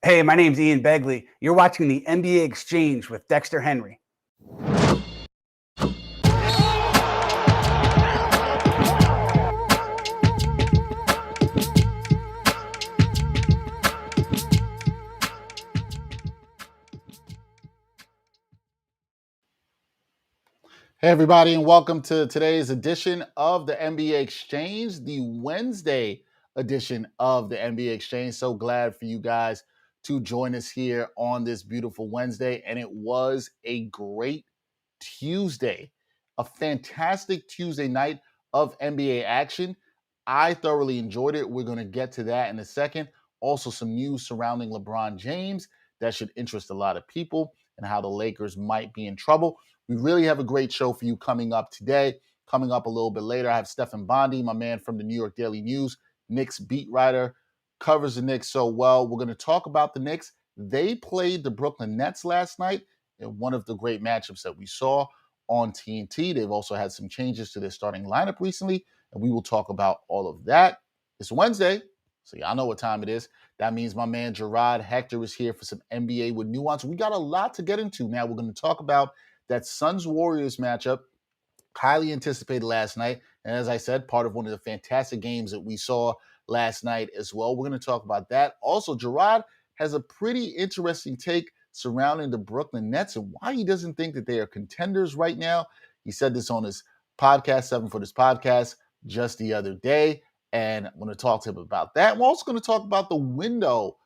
Hey, my name's Ian Begley. You're watching the NBA Exchange with Dexter Henry. Hey, everybody, and welcome to today's edition of the NBA Exchange, the Wednesday edition of the NBA Exchange. So glad for you guys to join us here on this beautiful Wednesday. And it was a great Tuesday, a fantastic Tuesday night of NBA action. I thoroughly enjoyed it. We're going to get to that in a second. Also, some news surrounding LeBron James that should interest a lot of people and how the Lakers might be in trouble. We really have a great show for you coming up today. Coming up a little bit later, I have Stefan Bondy, my man from the New York Daily News, Knicks beat writer, covers the Knicks so well. We're going to talk about the Knicks. They played the Brooklyn Nets last night in one of the great matchups that we saw on TNT. They've also had some changes to their starting lineup recently, and we will talk about all of that. It's Wednesday, so y'all know what time it is. That means my man Jarod Hector is here for some NBA with Nuance. We got a lot to get into now. We're going to talk about that Suns-Warriors matchup, highly anticipated last night. And as I said, part of one of the fantastic games that we saw last night as well. We're going to talk about that. Also, Jarod has a pretty interesting take surrounding the Brooklyn Nets and why he doesn't think that they are contenders right now. He said this on his podcast, 7 Footers Podcast, just the other day. And I'm going to talk to him about that. We're also going to talk about the window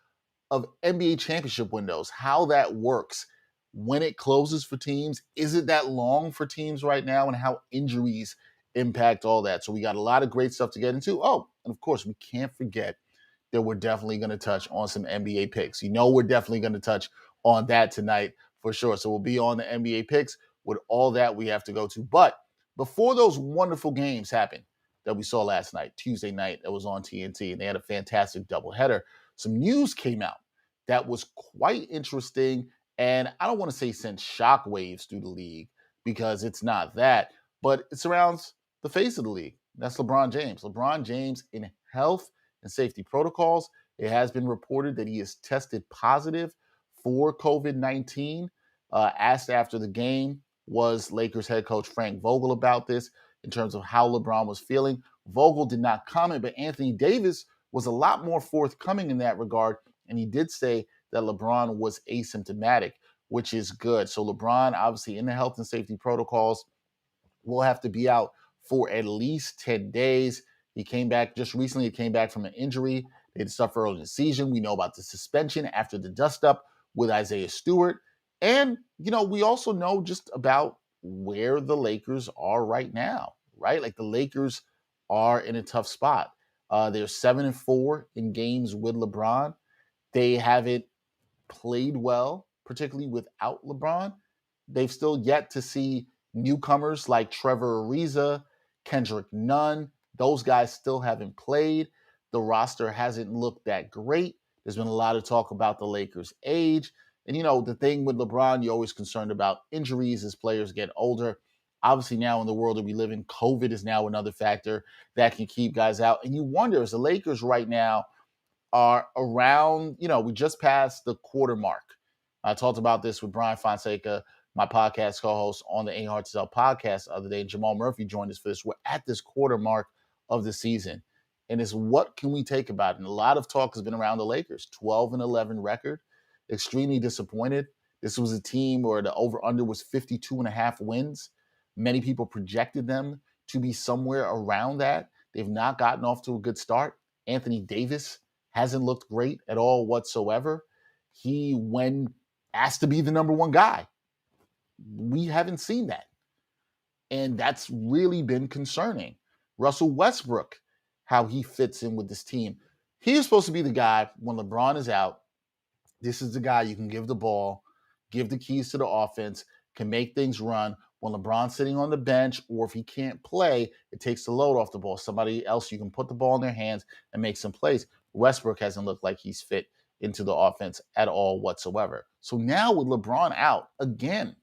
of NBA championship windows, how that works. When it closes for teams, is it that long for teams right now, and how injuries impact all that? So we got a lot of great stuff to get into. Oh, and of course, we can't forget that we're definitely going to touch on some NBA picks. You know, we're definitely going to touch on that tonight for sure. So we'll be on the NBA picks with all that we have to go to. But before those wonderful games happened that we saw last night, Tuesday night, that was on TNT, and they had a fantastic doubleheader, some news came out that was quite interesting. And I don't want to say sent shockwaves through the league because it's not that, but it surrounds the face of the league. That's LeBron James. LeBron James in health and safety protocols. It has been reported that he is tested positive for COVID-19. Asked after the game was Lakers head coach Frank Vogel about this in terms of how LeBron was feeling. Vogel did not comment, but Anthony Davis was a lot more forthcoming in that regard. And he did say that LeBron was asymptomatic, which is good. So LeBron, obviously in the health and safety protocols, will have to be out for at least 10 days. He came back just recently. He came back from an injury. They had suffered early in the season. We know about the suspension after the dust-up with Isaiah Stewart. And, you know, we also know just about where the Lakers are right now, right? Like the Lakers are in a tough spot. They're 7-4 in games with LeBron. They haven't played well, particularly without LeBron. They've still yet to see newcomers like Trevor Ariza, Kendrick Nunn. Those guys still haven't played. The roster hasn't looked that great. There's been a lot of talk about the Lakers' age. And, you know, the thing with LeBron, you're always concerned about injuries as players get older. Obviously, now in the world that we live in, COVID is now another factor that can keep guys out. And you wonder, as the Lakers right now are around, you know, we just passed the quarter mark. I talked about this with Brian Fonseca, my podcast co-host on the Ain't Hard to Sell podcast the other day. Jamal Murphy joined us for this. We're at this quarter mark of the season. And it's what can we take about it? And a lot of talk has been around the Lakers, 12-11 record, extremely disappointed. This was a team where the over-under was 52.5 wins. Many people projected them to be somewhere around that. They've not gotten off to a good start. Anthony Davis hasn't looked great at all whatsoever. He, when asked to be the number one guy, we haven't seen that. And that's really been concerning. Russell Westbrook, how he fits in with this team. He is supposed to be the guy when LeBron is out. This is the guy you can give the ball, give the keys to the offense, can make things run. When LeBron's sitting on the bench, or if he can't play, it takes the load off the ball. Somebody else, you can put the ball in their hands and make some plays. Westbrook hasn't looked like he's fit into the offense at all whatsoever. So now with LeBron out again,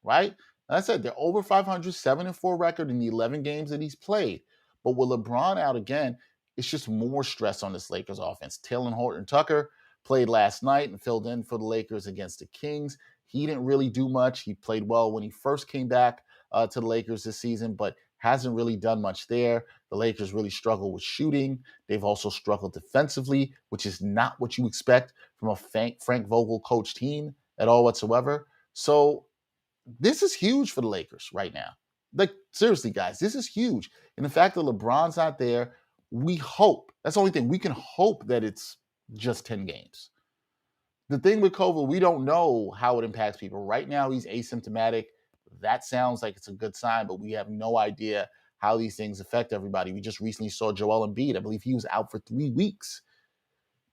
right? Like I said, they're over 500, 7-4 record in the 11 games that he's played. But with LeBron out again, it's just more stress on this Lakers offense. Taylor Horton Tucker played last night and filled in for the Lakers against the Kings. He didn't really do much. He played well when he first came back to the Lakers this season, but hasn't really done much there. The Lakers really struggle with shooting. They've also struggled defensively, which is not what you expect from a Frank Vogel coach team at all whatsoever. So this is huge for the Lakers right now. Like, seriously, guys, this is huge. And the fact that LeBron's not there, we hope, that's the only thing, we can hope that it's just 10 games. The thing with COVID, we don't know how it impacts people. Right now, he's asymptomatic. That sounds like it's a good sign, but we have no idea how these things affect everybody. We just recently saw Joel Embiid. I believe he was out for 3 weeks.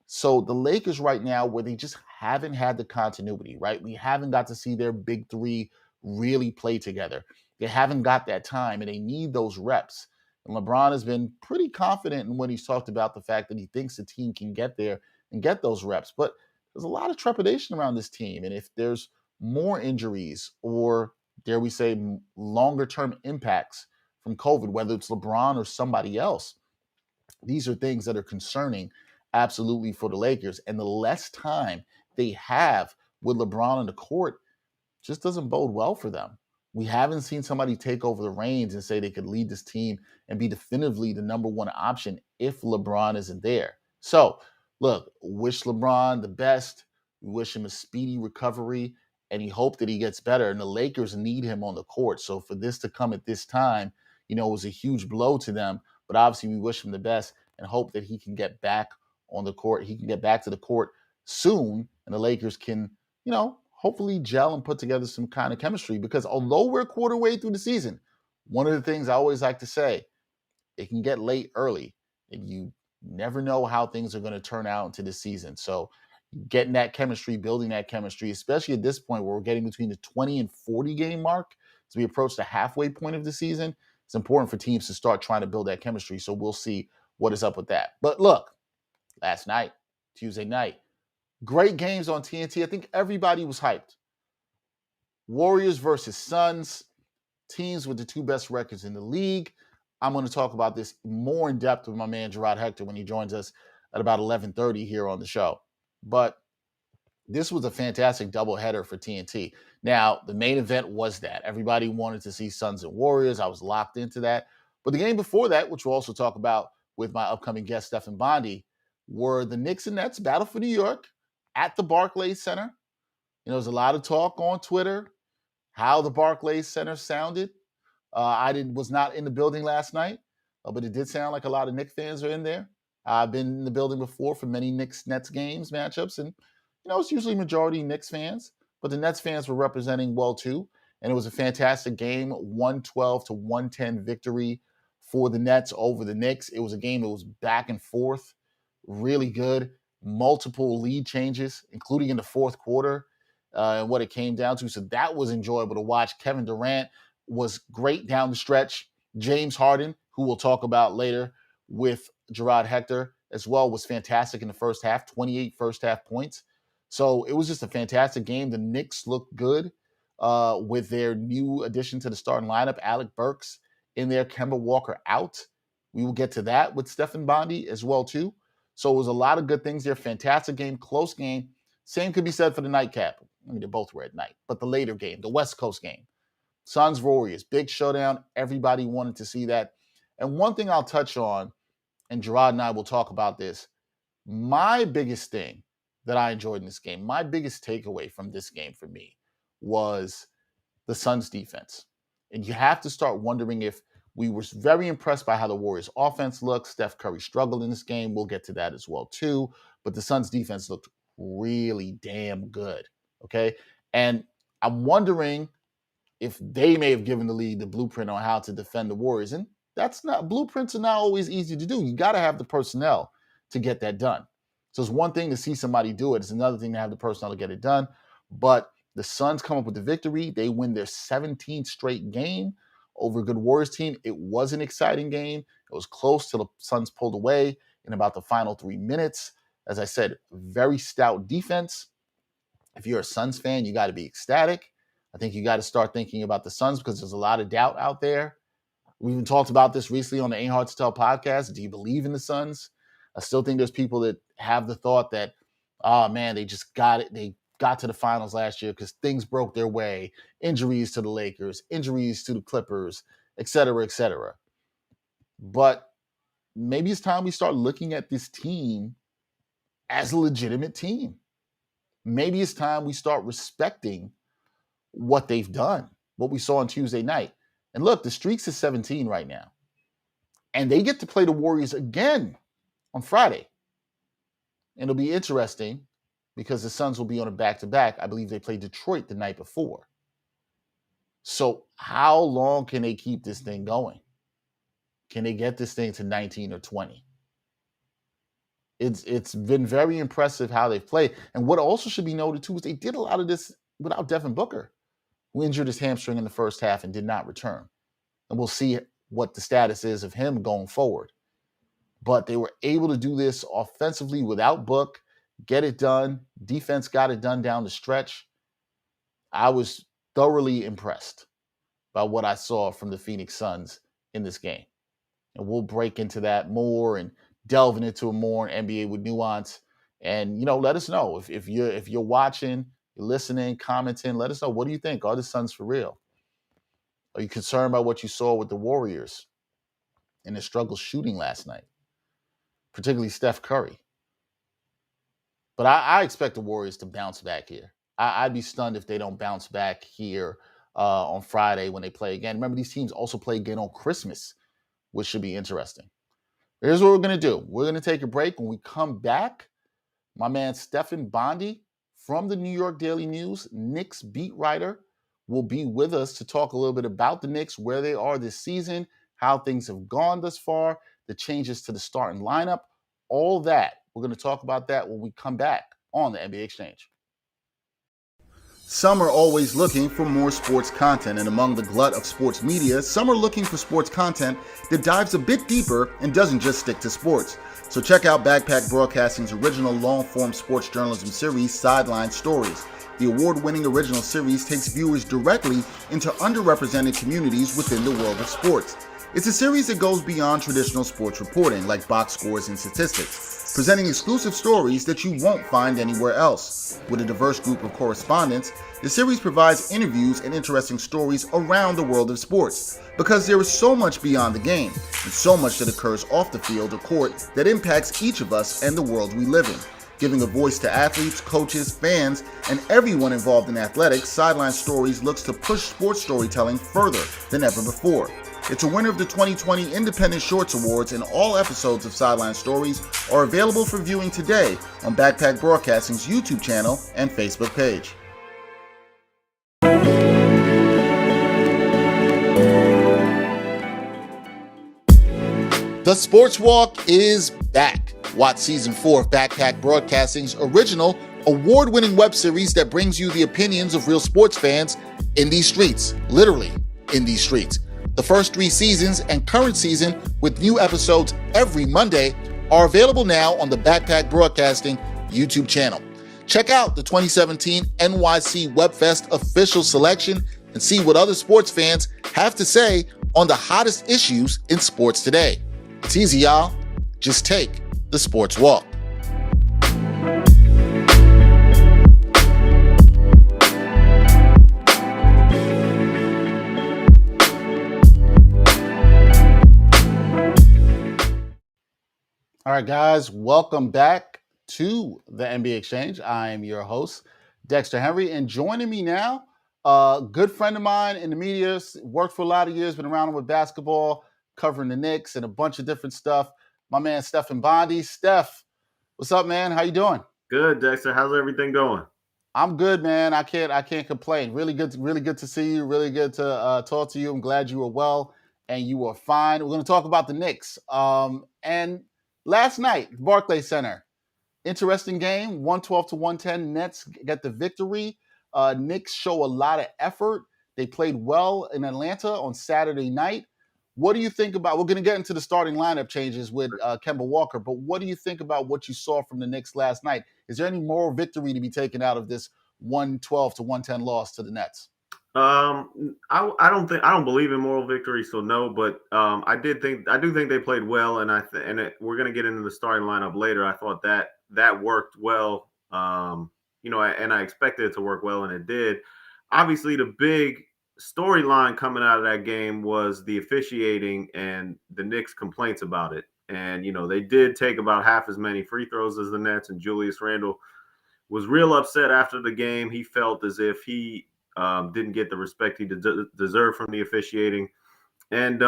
So the Lakers right now, where they just haven't had the continuity, right? We haven't got to see their big three really play together. They haven't got that time, and they need those reps. And LeBron has been pretty confident in when he's talked about the fact that he thinks the team can get there and get those reps. But there's a lot of trepidation around this team. And if there's more injuries or, dare we say, longer-term impacts from COVID, whether it's LeBron or somebody else, these are things that are concerning absolutely for the Lakers. And the less time they have with LeBron on the court just doesn't bode well for them. We haven't seen somebody take over the reins and say they could lead this team and be definitively the number one option if LeBron isn't there. So, look, wish LeBron the best. We wish him a speedy recovery, and he hope that he gets better. And the Lakers need him on the court. So for this to come at this time, it was a huge blow to them. But obviously, we wish him the best and hope that he can get back on the court. He can get back to the court soon, and the Lakers can, hopefully gel and put together some kind of chemistry. Because although we're a quarter way through the season, one of the things I always like to say, it can get late early, and you never know how things are going to turn out into the season. So getting that chemistry, building that chemistry, especially at this point where we're getting between the 20 and 40 game mark as we approach the halfway point of the season, it's important for teams to start trying to build that chemistry. So we'll see what is up with that. But look, last night, Tuesday night, great games on TNT. I think everybody was hyped. Warriors versus Suns, teams with the 2 best records in the league. I'm going to talk about this more in depth with my man Jarod Hector when he joins us at about 11:30 here on the show. But this was a fantastic doubleheader for TNT. Now, the main event was that. Everybody wanted to see Suns and Warriors. I was locked into that. But the game before that, which we'll also talk about with my upcoming guest, Stefan Bondy, were the Knicks and Nets battle for New York at the Barclays Center. There was a lot of talk on Twitter how the Barclays Center sounded. I was not in the building last night, but it did sound like a lot of Knicks fans are in there. I've been in the building before for many Knicks-Nets games, matchups, and it's usually majority Knicks fans, but the Nets fans were representing well too, and it was a fantastic game, 112 to 110 victory for the Nets over the Knicks. It was a game that was back and forth, really good, multiple lead changes, including in the fourth quarter, and what it came down to. So that was enjoyable to watch. Kevin Durant was great down the stretch. James Harden, who we'll talk about later with Jarod Hector as well, was fantastic in the first half, 28 first half points. So it was just a fantastic game. The Knicks looked good with their new addition to the starting lineup, Alec Burks in there, Kemba Walker out. We will get to that with Stefan Bondy as well too. So it was a lot of good things there. Fantastic game, close game. Same could be said for the nightcap. I mean, they both were at night, but the later game, the West Coast game. Suns Warriors, big showdown. Everybody wanted to see that. And one thing I'll touch on, and Jarod and I will talk about this, my biggest thing that I enjoyed in this game, my biggest takeaway from this game for me was the Suns defense. And you have to start wondering if we were very impressed by how the Warriors offense looked. Steph Curry struggled in this game. We'll get to that as well too. But the Suns defense looked really damn good. Okay. And I'm wondering if they may have given the league the blueprint on how to defend the Warriors. And blueprints are not always easy to do. You got to have the personnel to get that done. So it's one thing to see somebody do it. It's another thing to have the personnel to get it done. But the Suns come up with the victory. They win their 17th straight game over a good Warriors team. It was an exciting game. It was close till the Suns pulled away in about the final 3 minutes. As I said, very stout defense. If you're a Suns fan, you got to be ecstatic. I think you got to start thinking about the Suns because there's a lot of doubt out there. We even talked about this recently on the Ain't Hard to Tell podcast. Do you believe in the Suns? I still think there's people that have the thought that oh man, they just got it. They got to the finals last year because things broke their way. Injuries to the Lakers, injuries to the Clippers, et cetera, et cetera. But maybe it's time we start looking at this team as a legitimate team. Maybe it's time we start respecting what they've done, what we saw on Tuesday night. And look, the streaks is 17 right now. And they get to play the Warriors again on Friday. And it'll be interesting because the Suns will be on a back-to-back. I believe they played Detroit the night before. So how long can they keep this thing going? Can they get this thing to 19 or 20? It's been very impressive how they've played. And what also should be noted, too, is they did a lot of this without Devin Booker, who injured his hamstring in the first half and did not return. And we'll see what the status is of him going forward. But they were able to do this offensively without Book, get it done. Defense got it done down the stretch. I was thoroughly impressed by what I saw from the Phoenix Suns in this game. And we'll break into that more and delve into it more in NBA with Nuance. And, let us know if you're watching, you're listening, commenting, let us know. What do you think? Are the Suns for real? Are you concerned about what you saw with the Warriors and their struggles shooting last night, particularly Steph Curry? But I expect the Warriors to bounce back here. I'd be stunned if they don't bounce back here on Friday when they play again. Remember, these teams also play again on Christmas, which should be interesting. Here's what we're going to do. We're going to take a break. When we come back, my man Stefan Bondy from the New York Daily News, Knicks beat writer, will be with us to talk a little bit about the Knicks, where they are this season, how things have gone thus far, the changes to the starting lineup, all that. We're going to talk about that when we come back on the NBA Exchange. Some are always looking for more sports content, and among the glut of sports media, some are looking for sports content that dives a bit deeper and doesn't just stick to sports. So check out Backpack Broadcasting's original long-form sports journalism series, Sideline Stories. The award-winning original series takes viewers directly into underrepresented communities within the world of sports. It's a series that goes beyond traditional sports reporting, like box scores and statistics, presenting exclusive stories that you won't find anywhere else. With a diverse group of correspondents, the series provides interviews and interesting stories around the world of sports, because there is so much beyond the game, and so much that occurs off the field or court that impacts each of us and the world we live in. Giving a voice to athletes, coaches, fans, and everyone involved in athletics, Sideline Stories looks to push sports storytelling further than ever before. It's a winner of the 2020 Independent Shorts Awards, and all episodes of Sideline Stories are available for viewing today on Backpack Broadcasting's YouTube channel and Facebook page. The Sports Walk is back. Watch Season 4 of Backpack Broadcasting's original, award-winning web series that brings you the opinions of real sports fans in these streets, literally in these streets. The first 3 seasons and current season, with new episodes every Monday, are available now on the Backpack Broadcasting YouTube channel. Check out the 2017 NYC WebFest official selection and see what other sports fans have to say on the hottest issues in sports today. It's easy, y'all. Just take the Sports Walk. All right, guys, welcome back to the NBA Exchange. I am your host, Dexter Henry, and joining me now, a good friend of mine in the media, worked for a lot of years, been around with basketball, covering the Knicks and a bunch of different stuff. My man, Stefan Bondy. Steph, what's up, man? How you doing? Good, Dexter. How's everything going? I'm good, man. I can't complain. Really good to see you. Really good to talk to you. I'm glad you are well and you are fine. We're going to talk about the Knicks. And last night, Barclays Center, interesting game, 112-110. Nets get the victory. Knicks show a lot of effort. They played well in Atlanta on Saturday night. What do you think about, we're going to get into the starting lineup changes with Kemba Walker, but what do you think about what you saw from the Knicks last night? Is there any moral victory to be taken out of this 112-110 loss to the Nets? I don't believe in moral victory, so no. But I do think they played well, and we're going to get into the starting lineup later. I thought that worked well And I expected it to work well, and it did. Obviously, the big storyline coming out of that game was the officiating and the Knicks' complaints about it. And they did take about half as many free throws as the Nets, and Julius Randle was real upset after the game. He felt as if he didn't get the respect he deserved from the officiating. And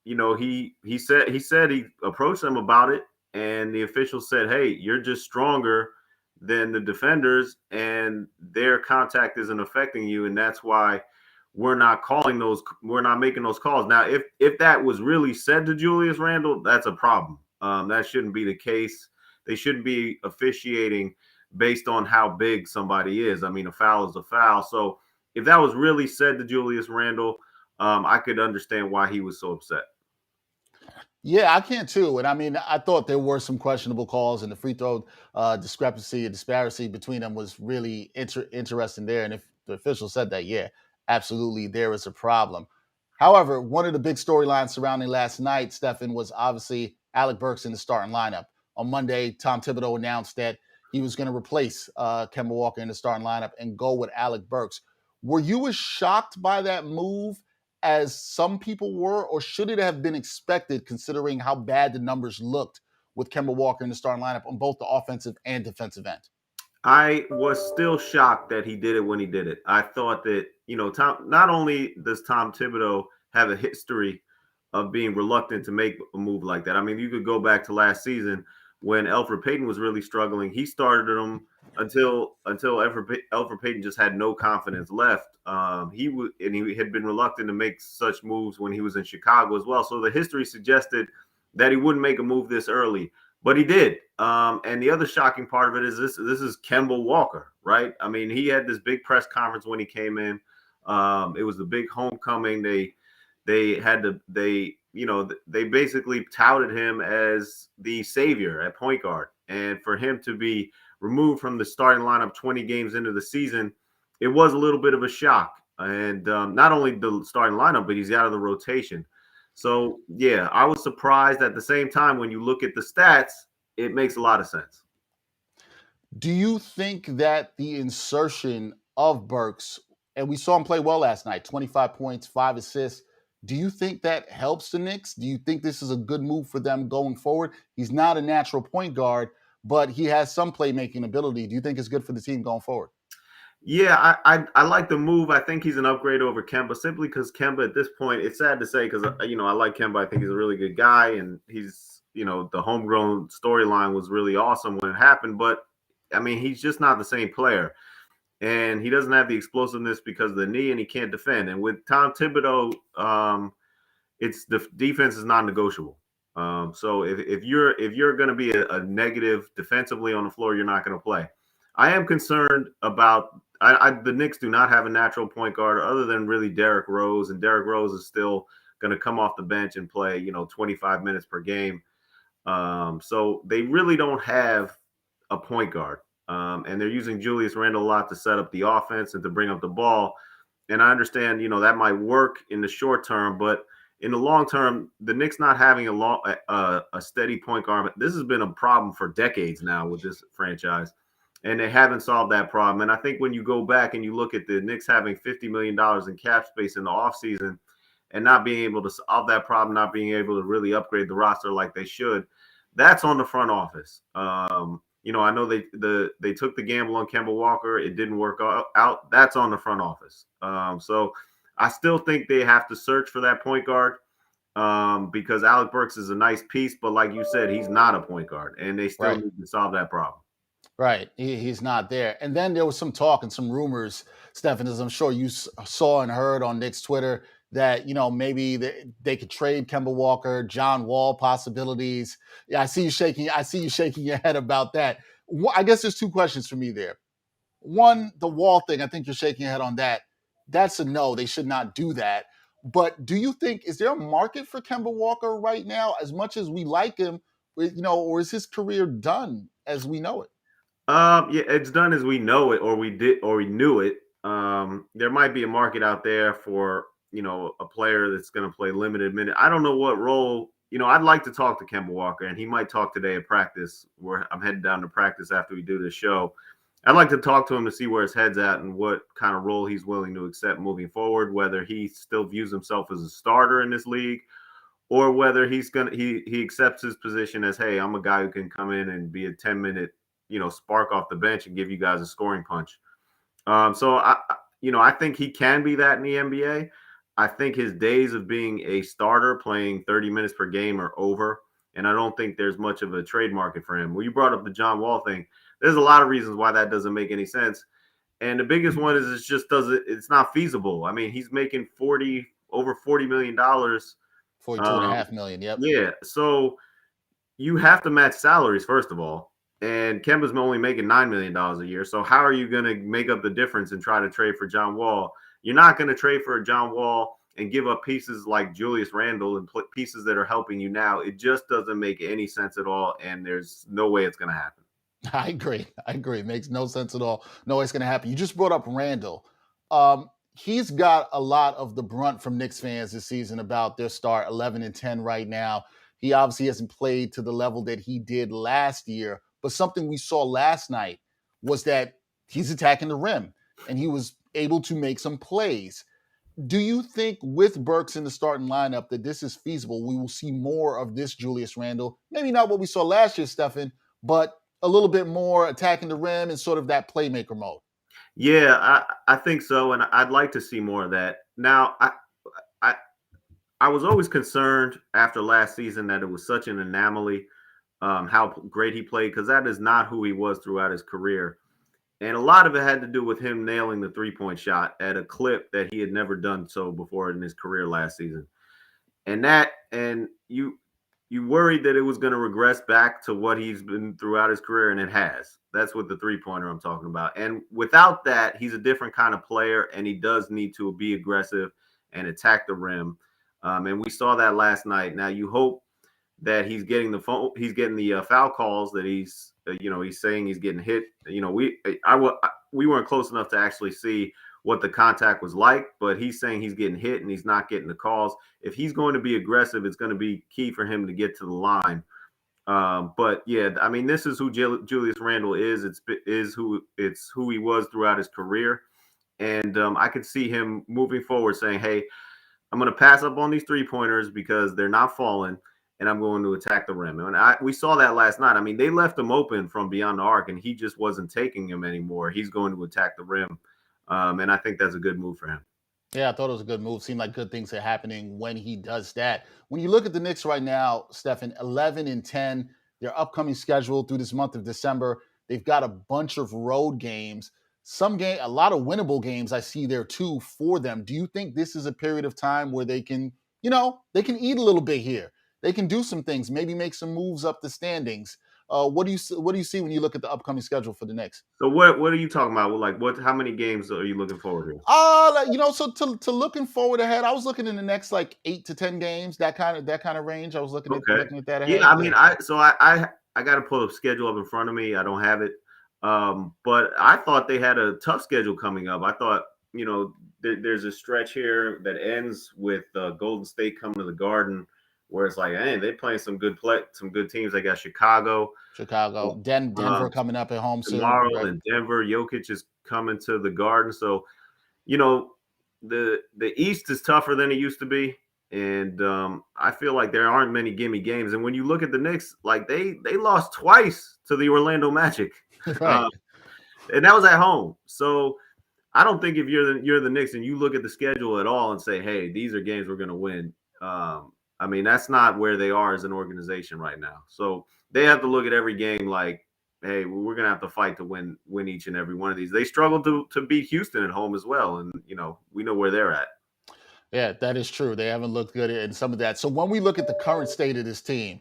he said he approached them about it, and the official said, "Hey, you're just stronger than the defenders, and their contact isn't affecting you, and that's why we're not making those calls." Now, if that was really said to Julius Randle, that's a problem. That shouldn't be the case. They shouldn't be officiating based on how big somebody is. I mean, a foul is a foul. So if that was really said to Julius Randle, I could understand why he was so upset. Yeah, I can too. And I mean, I thought there were some questionable calls, and the free throw disparity between them was really interesting there. And if the official said that, yeah, absolutely, there is a problem. However, one of the big storylines surrounding last night, Stefan, was obviously Alec Burks in the starting lineup. On Monday, Tom Thibodeau announced that he was going to replace Kemba Walker in the starting lineup and go with Alec Burks. Were you as shocked by that move as some people were, or should it have been expected considering how bad the numbers looked with Kemba Walker in the starting lineup on both the offensive and defensive end? I was still shocked that he did it when he did it. I thought that, not only does Tom Thibodeau have a history of being reluctant to make a move like that. I mean, you could go back to last season when Elfrid Payton was really struggling. He started him until Elfrid Payton just had no confidence left. He had been reluctant to make such moves when he was in Chicago as well. So the history suggested that he wouldn't make a move this early. But he did. And the other shocking part of it is this is Kemba Walker, right? I mean, he had this big press conference when he came in. It was the big homecoming. They basically touted him as the savior at point guard. And for him to be removed from the starting lineup 20 games into the season, it was a little bit of a shock. And not only the starting lineup, but he's out of the rotation. So, yeah, I was surprised. At the same time, when you look at the stats, it makes a lot of sense. Do you think that the insertion of Burks, and we saw him play well last night, 25 points, 5 assists, do you think that helps the Knicks? Do you think this is a good move for them going forward? He's not a natural point guard, but he has some playmaking ability. Do you think it's good for the team going forward? Yeah, I like the move. I think he's an upgrade over Kemba simply because Kemba at this point, it's sad to say because, I like Kemba. I think he's a really good guy, and he's, the homegrown storyline was really awesome when it happened. But, I mean, he's just not the same player. And he doesn't have the explosiveness because of the knee, and he can't defend. And with Tom Thibodeau, it's the defense is non-negotiable. So if you're going to be a negative defensively on the floor, you're not going to play. I am concerned about the Knicks do not have a natural point guard other than really Derrick Rose, and Derrick Rose is still going to come off the bench and play 25 minutes per game. So they really don't have a point guard, and they're using Julius Randle a lot to set up the offense and to bring up the ball. And I understand that might work in the short term, but in the long term, the Knicks not having a steady point guard, this has been a problem for decades now with this franchise. And they haven't solved that problem. And I think when you go back and you look at the Knicks having $50 million in cap space in the offseason and not being able to solve that problem, not being able to really upgrade the roster like they should, that's on the front office. I know they took the gamble on Kemba Walker. It didn't work out. That's on the front office. So I still think they have to search for that point guard because Alec Burks is a nice piece. But like you said, he's not a point guard, and they still need to solve that problem. Right. He's not there. And then there was some talk and some rumors, Stefan, as I'm sure you saw and heard on Knicks Twitter, that, maybe they could trade Kemba Walker, John Wall possibilities. Yeah, I see you shaking your head about that. I guess there's two questions for me there. One, the Wall thing, I think you're shaking your head on that. That's a no. They should not do that. But do you think, is there a market for Kemba Walker right now, as much as we like him, or is his career done as we know it? Yeah, it's done as we know it, or we knew it. There might be a market out there for a player that's going to play limited minute. I don't know what role I'd like to talk to Kemba Walker, and he might talk today at practice, where I'm heading down to practice after we do this show. I'd like to talk to him to see where his head's at and what kind of role he's willing to accept moving forward, whether he still views himself as a starter in this league or whether he accepts his position as, hey, I'm a guy who can come in and be a 10-minute, spark off the bench and give you guys a scoring punch. So I think he can be that in the NBA. I think his days of being a starter playing 30 minutes per game are over. And I don't think there's much of a trade market for him. Well, you brought up the John Wall thing. There's a lot of reasons why that doesn't make any sense. And the biggest one is it's not feasible. I mean, he's making over $40 million. $42.5 million. Yep. Yeah. So you have to match salaries, first of all. And Kemba's only making $9 million a year. So how are you going to make up the difference and try to trade for John Wall? You're not going to trade for John Wall and give up pieces like Julius Randle and pieces that are helping you now. It just doesn't make any sense at all. And there's no way it's going to happen. I agree. It makes no sense at all. No way it's going to happen. You just brought up Randle. He's got a lot of the brunt from Knicks fans this season about their start 11-10 right now. He obviously hasn't played to the level that he did last year. But something we saw last night was that he's attacking the rim and he was able to make some plays. Do you think with Burks in the starting lineup that this is feasible? We will see more of this Julius Randle. Maybe not what we saw last year, Stefan, but a little bit more attacking the rim and sort of that playmaker mode. Yeah, I think so. And I'd like to see more of that. Now, I was always concerned after last season that it was such an anomaly. How great he played, because that is not who he was throughout his career. And a lot of it had to do with him nailing the three-point shot at a clip that he had never done so before in his career last season. And you worried that it was going to regress back to what he's been throughout his career, and it has. That's what the three-pointer I'm talking about. And without that, he's a different kind of player, and he does need to be aggressive and attack the rim. And we saw that last night. Now you hope that he's getting the foul calls that he's saying he's getting hit. We weren't close enough to actually see what the contact was like, but he's saying he's getting hit and he's not getting the calls. If he's going to be aggressive, it's going to be key for him to get to the line. But yeah, I mean, this is who Julius Randle is. It's who he was throughout his career. And I could see him moving forward saying, hey, I'm going to pass up on these 3-pointers because they're not falling, and I'm going to attack the rim. And we saw that last night. I mean, they left him open from beyond the arc, and he just wasn't taking him anymore. He's going to attack the rim, and I think that's a good move for him. Yeah, I thought it was a good move. Seemed like good things are happening when he does that. When you look at the Knicks right now, Stefan, 11-10, their upcoming schedule through this month of December, they've got a bunch of road games. A lot of winnable games I see there too for them. Do you think this is a period of time where they can eat a little bit here? They can do some things, maybe make some moves up the standings. What do you see when you look at the upcoming schedule for the Knicks? So what are you talking about? Well, how many games are you looking forward to? So to looking forward ahead, I was looking in the next 8 to 10 games, that kind of range. I was looking at that ahead. Yeah, I mean, I got to pull a schedule up in front of me. I don't have it. But I thought they had a tough schedule coming up. I thought, there's a stretch here that ends with Golden State coming to the Garden, where it's like, hey, they're playing some good teams. They got Chicago, Denver coming up at home tomorrow, soon. and Denver. Jokic is coming to the Garden, so the East is tougher than it used to be, and I feel like there aren't many gimme games. And when you look at the Knicks, they lost twice to the Orlando Magic, right. And that was at home. So I don't think if you're the Knicks and you look at the schedule at all and say, hey, these are games we're going to win. I mean, that's not where they are as an organization right now. So they have to look at every game like, hey, we're going to have to fight to win each and every one of these. They struggled to beat Houston at home as well. And, we know where they're at. Yeah, that is true. They haven't looked good in some of that. So when we look at the current state of this team,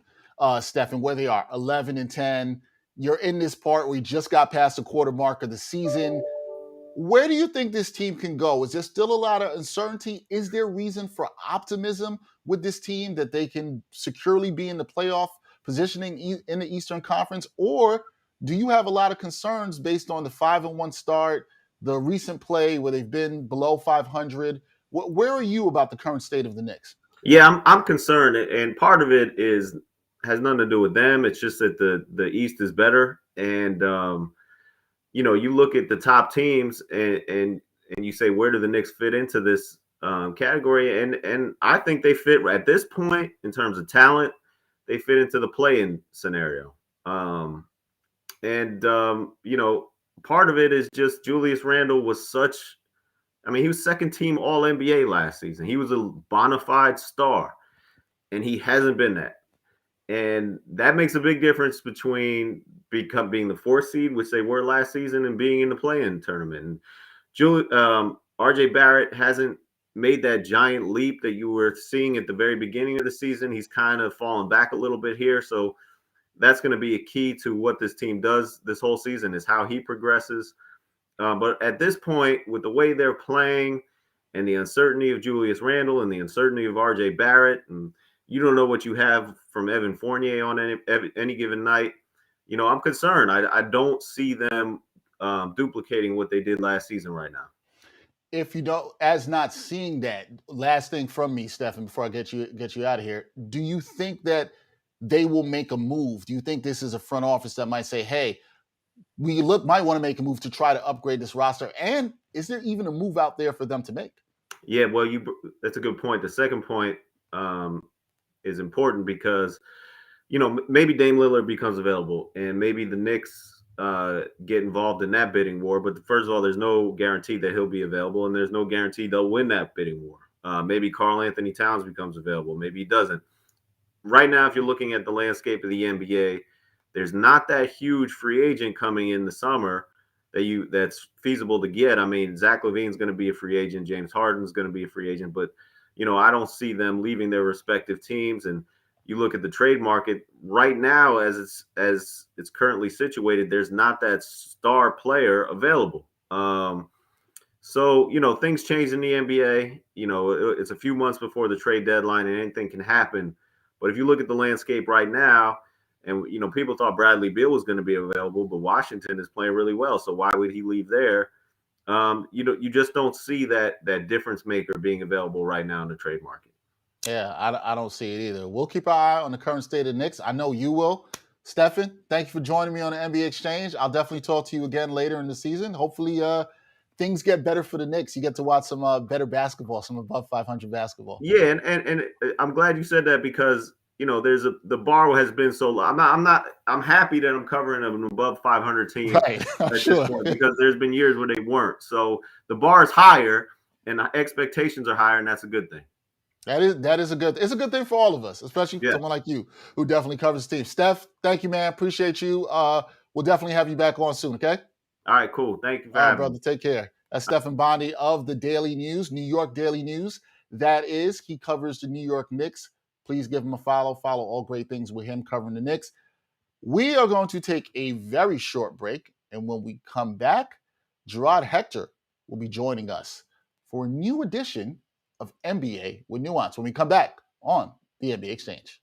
Stefan, where they are, 11-10, you're in this part where you just got past the quarter mark of the season. Where do you think this team can go? Is there still a lot of uncertainty? Is there reason for optimism with this team that they can securely be in the playoff positioning in the Eastern Conference? Or do you have a lot of concerns based on the 5-1 start, the recent play where they've been below 500? Where are you about the current state of the Knicks? Yeah, I'm concerned, and part of it has nothing to do with them. It's just that the East is better, and you look at the top teams, and you say, where do the Knicks fit into this category? And I think they fit at this point in terms of talent. They fit into the play-in scenario, and part of it is just Julius Randle was such. I mean, he was second team All NBA last season. He was a bona fide star, and he hasn't been that. And that makes a big difference between being the fourth seed, which they were last season, and being in the play-in tournament. And RJ Barrett hasn't made that giant leap that you were seeing at the very beginning of the season. He's kind of fallen back a little bit here. So that's going to be a key to what this team does this whole season, is how he progresses. But at this point, with the way they're playing and the uncertainty of Julius Randle and the uncertainty of RJ Barrett, and you don't know what you have from Evan Fournier on any given night, I'm concerned. I don't see them duplicating what they did last season right now. If you don't, as not seeing that, last thing from me, Stefan, before I get you out of here, do you think that they will make a move? Do you think this is a front office that might say, hey, we might want to make a move to try to upgrade this roster? And is there even a move out there for them to make? Yeah, well, that's a good point. The second point is important because, maybe Dame Lillard becomes available and maybe the Knicks get involved in that bidding war. But first of all, there's no guarantee that he'll be available, and there's no guarantee they'll win that bidding war. Maybe Karl Anthony Towns becomes available. Maybe he doesn't. Right now, if you're looking at the landscape of the NBA, there's not that huge free agent coming in the summer that's feasible to get. I mean, Zach LaVine's going to be a free agent. James Harden's going to be a free agent. But, I don't see them leaving their respective teams. And you look at the trade market right now as it's currently situated, there's not that star player available. So, things change in the NBA. It's a few months before the trade deadline and anything can happen. But if you look at the landscape right now, and, people thought Bradley Beal was going to be available, but Washington is playing really well. So why would he leave there? You just don't see that difference maker being available right now in the trade market. Yeah, I don't see it either. We'll keep our eye on the current state of the Knicks. I know you will. Stefan, thank you for joining me on the NBA Exchange. I'll definitely talk to you again later in the season. Hopefully things get better for the Knicks. You get to watch some better basketball, some above 500 basketball. Yeah, and I'm glad you said that because the bar has been so low. I'm happy that I'm covering an above 500 team right. at this point because there's been years where they weren't. So the bar is higher and the expectations are higher, and that's a good thing. It's a good thing for all of us, especially someone like you who definitely covers the team. Steph, thank you, man. Appreciate you. We'll definitely have you back on soon, okay? All right, cool. Thank you for having me. Brother. Take care. That's Stefan Bondy of the Daily News, New York Daily News. That is, he covers the New York Knicks. Please give him a follow. Follow all great things with him covering the Knicks. We are going to take a very short break. And when we come back, Jarod Hector will be joining us for a new edition of NBA with Nuance when we come back on the NBA Exchange.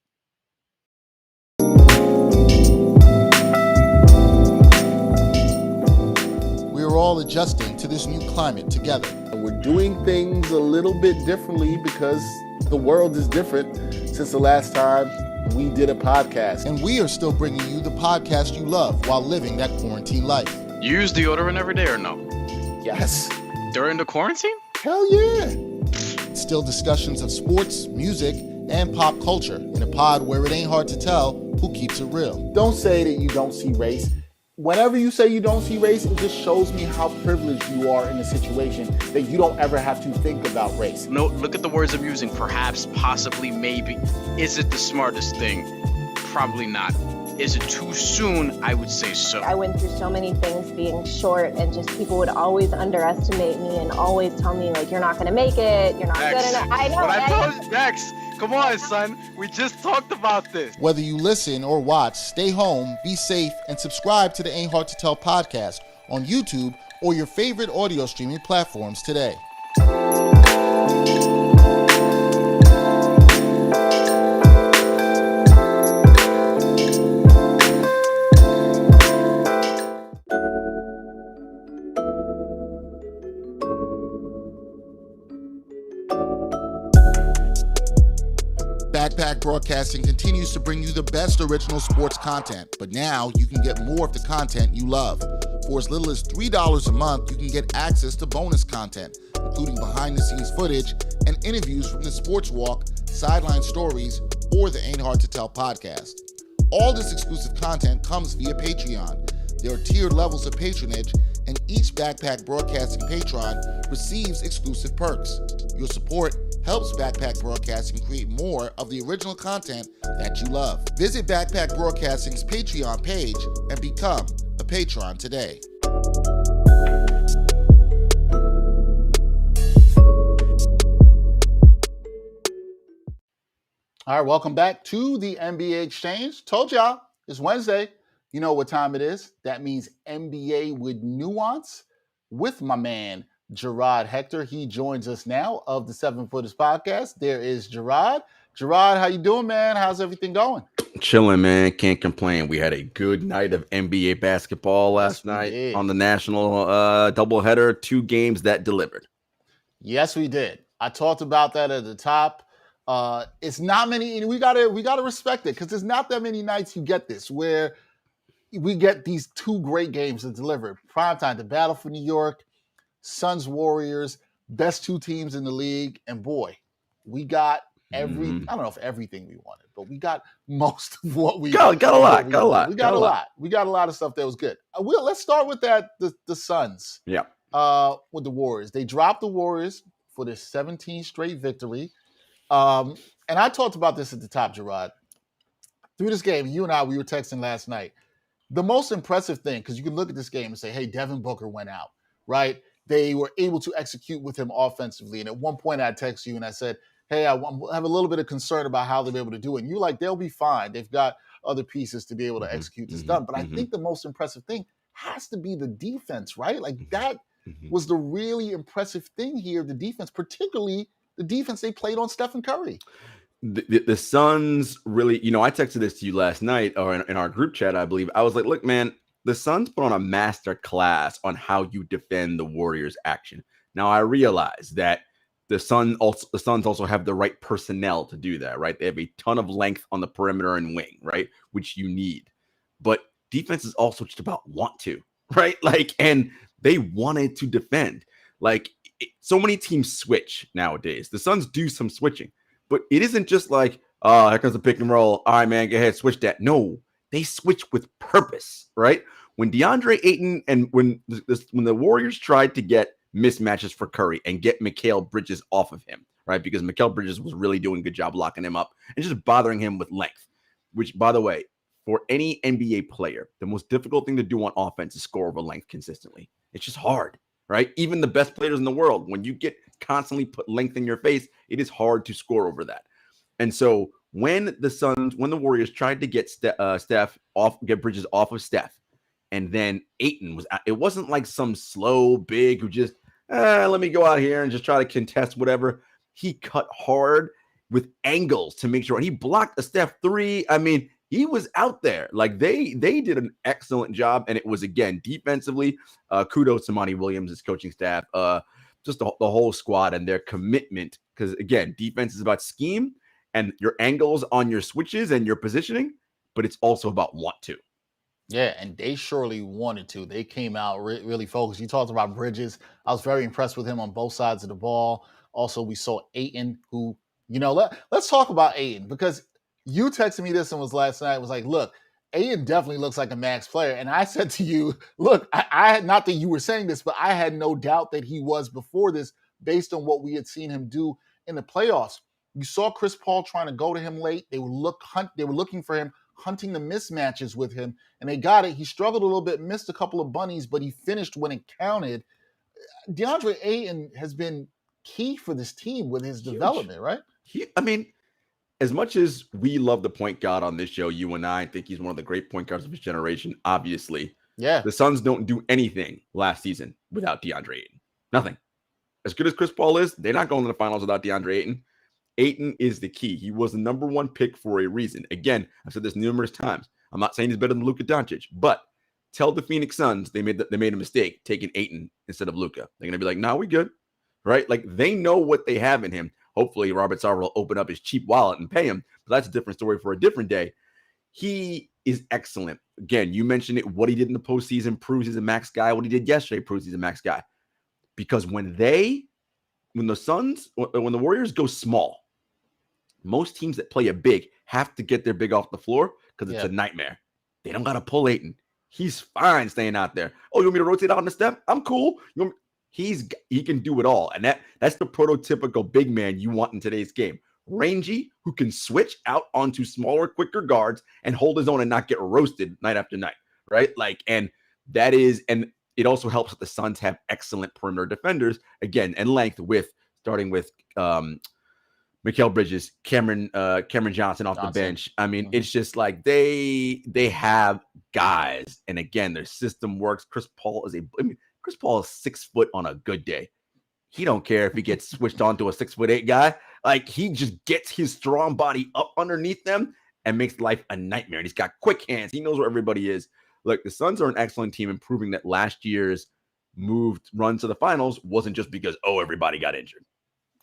We are all adjusting to this new climate together. And we're doing things a little bit differently because the world is different since the last time we did a podcast. And we are still bringing you the podcast you love while living that quarantine life. You use deodorant every day or no? Yes. During the quarantine? Hell yeah. Still discussions of sports, music, and pop culture in a pod where it ain't hard to tell who keeps it real. Don't say that you don't see race. Whenever you say you don't see race, it just shows me how privileged you are in a situation that you don't ever have to think about race. No, look at the words I'm using. Perhaps, possibly, maybe. Is it the smartest thing? Probably not. Is it too soon? I would say so. I went through so many things being short, and just people would always underestimate me and always tell me, like, you're not going to make it. You're not good enough. I know. But I told you, Dex, come on, son. We just talked about this. Whether you listen or watch, stay home, be safe, and subscribe to the Ain't Hard to Tell podcast on YouTube or your favorite audio streaming platforms today. Backpack Broadcasting continues to bring you the best original sports content, but now you can get more of the content you love. For as little as $3 a month, you can get access to bonus content, including behind-the-scenes footage and interviews from the Sports Walk, Sideline Stories, or the Ain't Hard to Tell podcast. All this exclusive content comes via Patreon. There are tiered levels of patronage, and each Backpack Broadcasting patron receives exclusive perks. Your support helps Backpack Broadcasting create more of the original content that you love. Visit Backpack Broadcasting's Patreon page and become a patron today. All right, welcome back to the NBA Exchange. Told y'all, it's Wednesday. You know what time it is. That means NBA with Nuance with my man, Jarod Hector. He joins us now of the 7 Footers podcast. There is Jarod. Jarod, how you doing, man? How's everything going? Chilling, man. Can't complain. We had a good night of NBA basketball last night on the national doubleheader. 2 games that delivered. Yes, we did. I talked about that at the top. It's not many, and we gotta respect it because there's not that many nights you get this where we get these 2 great games that deliver. Primetime, the battle for New York, Suns Warriors, best 2 teams in the league, and boy, we got I don't know if everything we wanted, but we got most of what we got a lot. We got a lot. We got a lot of stuff that was good. Let's start with that. The Suns. Yeah. With the Warriors, they dropped the Warriors for their 17th straight victory. And I talked about this at the top, Jarod. Through this game, you and I, we were texting last night. The most impressive thing, because you can look at this game and say, hey, Devin Booker went out, right? They were able to execute with him offensively. And at one point I texted you and I said, hey, I have a little bit of concern about how they'll be able to do it. And you're like, they'll be fine. They've got other pieces to be able to execute this done. But I think the most impressive thing has to be the defense, right? Like that was the really impressive thing here, the defense, particularly the defense they played on Stephen Curry. The Suns really, I texted this to you last night or in our group chat, I believe. I was like, look, man, the Suns put on a master class on how you defend the Warriors' action. Now, I realize that the Suns also have the right personnel to do that, right? They have a ton of length on the perimeter and wing, right? Which you need. But defense is also just about want to, right? And they wanted to defend. So many teams switch nowadays. The Suns do some switching. But it isn't just like, oh, here comes the pick and roll. All right, man, go ahead, switch that. No, they switch with purpose, right? When DeAndre Ayton and when the Warriors tried to get mismatches for Curry and get Mikal Bridges off of him, right? Because Mikal Bridges was really doing a good job locking him up and just bothering him with length, which, by the way, for any NBA player, the most difficult thing to do on offense is score over length consistently. It's just hard, right? Even the best players in the world, when you get constantly put length in your face, it is hard to score over that. And so when the Warriors tried to get get Bridges off of Steph, and then Ayton it wasn't like some slow big who just let me go out here and just try to contest whatever. He cut hard with angles to make sure, and he blocked a Steph 3. I mean, he was out there. They did an excellent job, and it was, again, defensively. Kudos to Monty Williams' coaching staff. Just the whole squad and their commitment. Because, again, defense is about scheme and your angles on your switches and your positioning, but it's also about want to. Yeah, and they surely wanted to. They came out really focused. You talked about Bridges. I was very impressed with him on both sides of the ball. Also, we saw Ayton, who, let's talk about Ayton, because you texted me this and was last night, was like, look, Ayton definitely looks like a max player. And I said to you, look, I had, not that you were saying this, but I had no doubt that he was before this based on what we had seen him do in the playoffs. You saw Chris Paul trying to go to him late. They were looking for him, hunting the mismatches with him, and they got it. He struggled a little bit, missed a couple of bunnies, but he finished when it counted. DeAndre Ayton has been key for this team with his development, right? As much as we love the point guard on this show, you and I think he's one of the great point guards of his generation, obviously. Yeah. The Suns don't do anything last season without DeAndre Ayton. Nothing. As good as Chris Paul is, they're not going to the finals without DeAndre Ayton. Ayton is the key. He was the number 1 pick for a reason. Again, I've said this numerous times. I'm not saying he's better than Luka Doncic, but tell the Phoenix Suns they made a mistake taking Ayton instead of Luka. They're going to be like, no, we good, right? They know what they have in him. hopefully Robert Sarver will open up his cheap wallet and pay him. But that's a different story for a different day. He is excellent. Again, you mentioned it. What he did in the postseason proves he's a max guy. What he did yesterday proves he's a max guy. Because when the Warriors go small, most teams that play a big have to get their big off the floor because it's a nightmare. They don't got to pull Ayton. He's fine staying out there. Oh, you want me to rotate out on the step? I'm cool. He can do it all. And that's the prototypical big man you want in today's game. Rangy, who can switch out onto smaller, quicker guards and hold his own and not get roasted night after night, right? And it also helps that the Suns have excellent perimeter defenders, again, and length starting with Mikal Bridges, Cameron Johnson off the bench. I mean, it's just like they have guys, and again, their system works. Chris Paul is 6 foot on a good day. He don't care if he gets switched on to a 6'8" guy. Like, he just gets his strong body up underneath them and makes life a nightmare. And he's got quick hands. He knows where everybody is. Look, the Suns are an excellent team, and proving that last year's run to the finals wasn't just because, everybody got injured.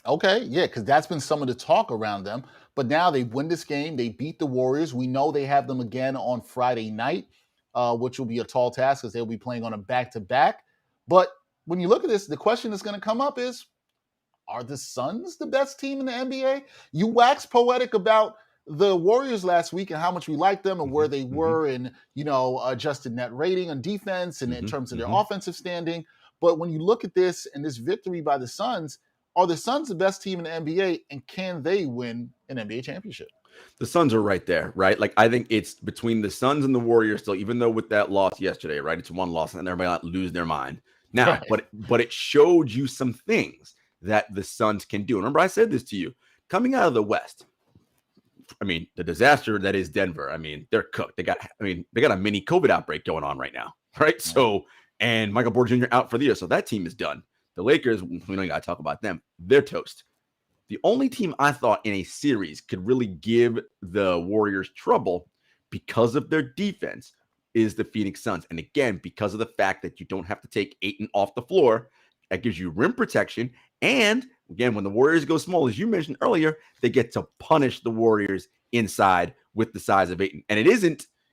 Okay, yeah, because that's been some of the talk around them. But now they win this game. They beat the Warriors. We know they have them again on Friday night, which will be a tall task because they'll be playing on a back-to-back. But when you look at this, the question that's going to come up is, are the Suns the best team in the NBA? You waxed poetic about the Warriors last week and how much we liked them and where they were in, adjusted net rating on defense and in terms of their offensive standing. But when you look at this and this victory by the Suns, are the Suns the best team in the NBA, and can they win an NBA championship? The Suns are right there, right? Like, I think it's between the Suns and the Warriors still, even though with that loss yesterday, right? It's one loss and everybody not lose their mind. Now, but it showed you some things that the Suns can do. Remember, I said this to you. Coming out of the West, I mean, the disaster that is Denver, I mean, they're cooked. They got a mini COVID outbreak going on right now, right? So, and Michael Porter Jr. out for the year, so that team is done. The Lakers, we don't got to talk about them. They're toast. The only team I thought in a series could really give the Warriors trouble because of their defense is the Phoenix Suns. And again, because of the fact that you don't have to take Ayton off the floor, that gives you rim protection. And again, when the Warriors go small, as you mentioned earlier, they get to punish the Warriors inside with the size of Ayton. And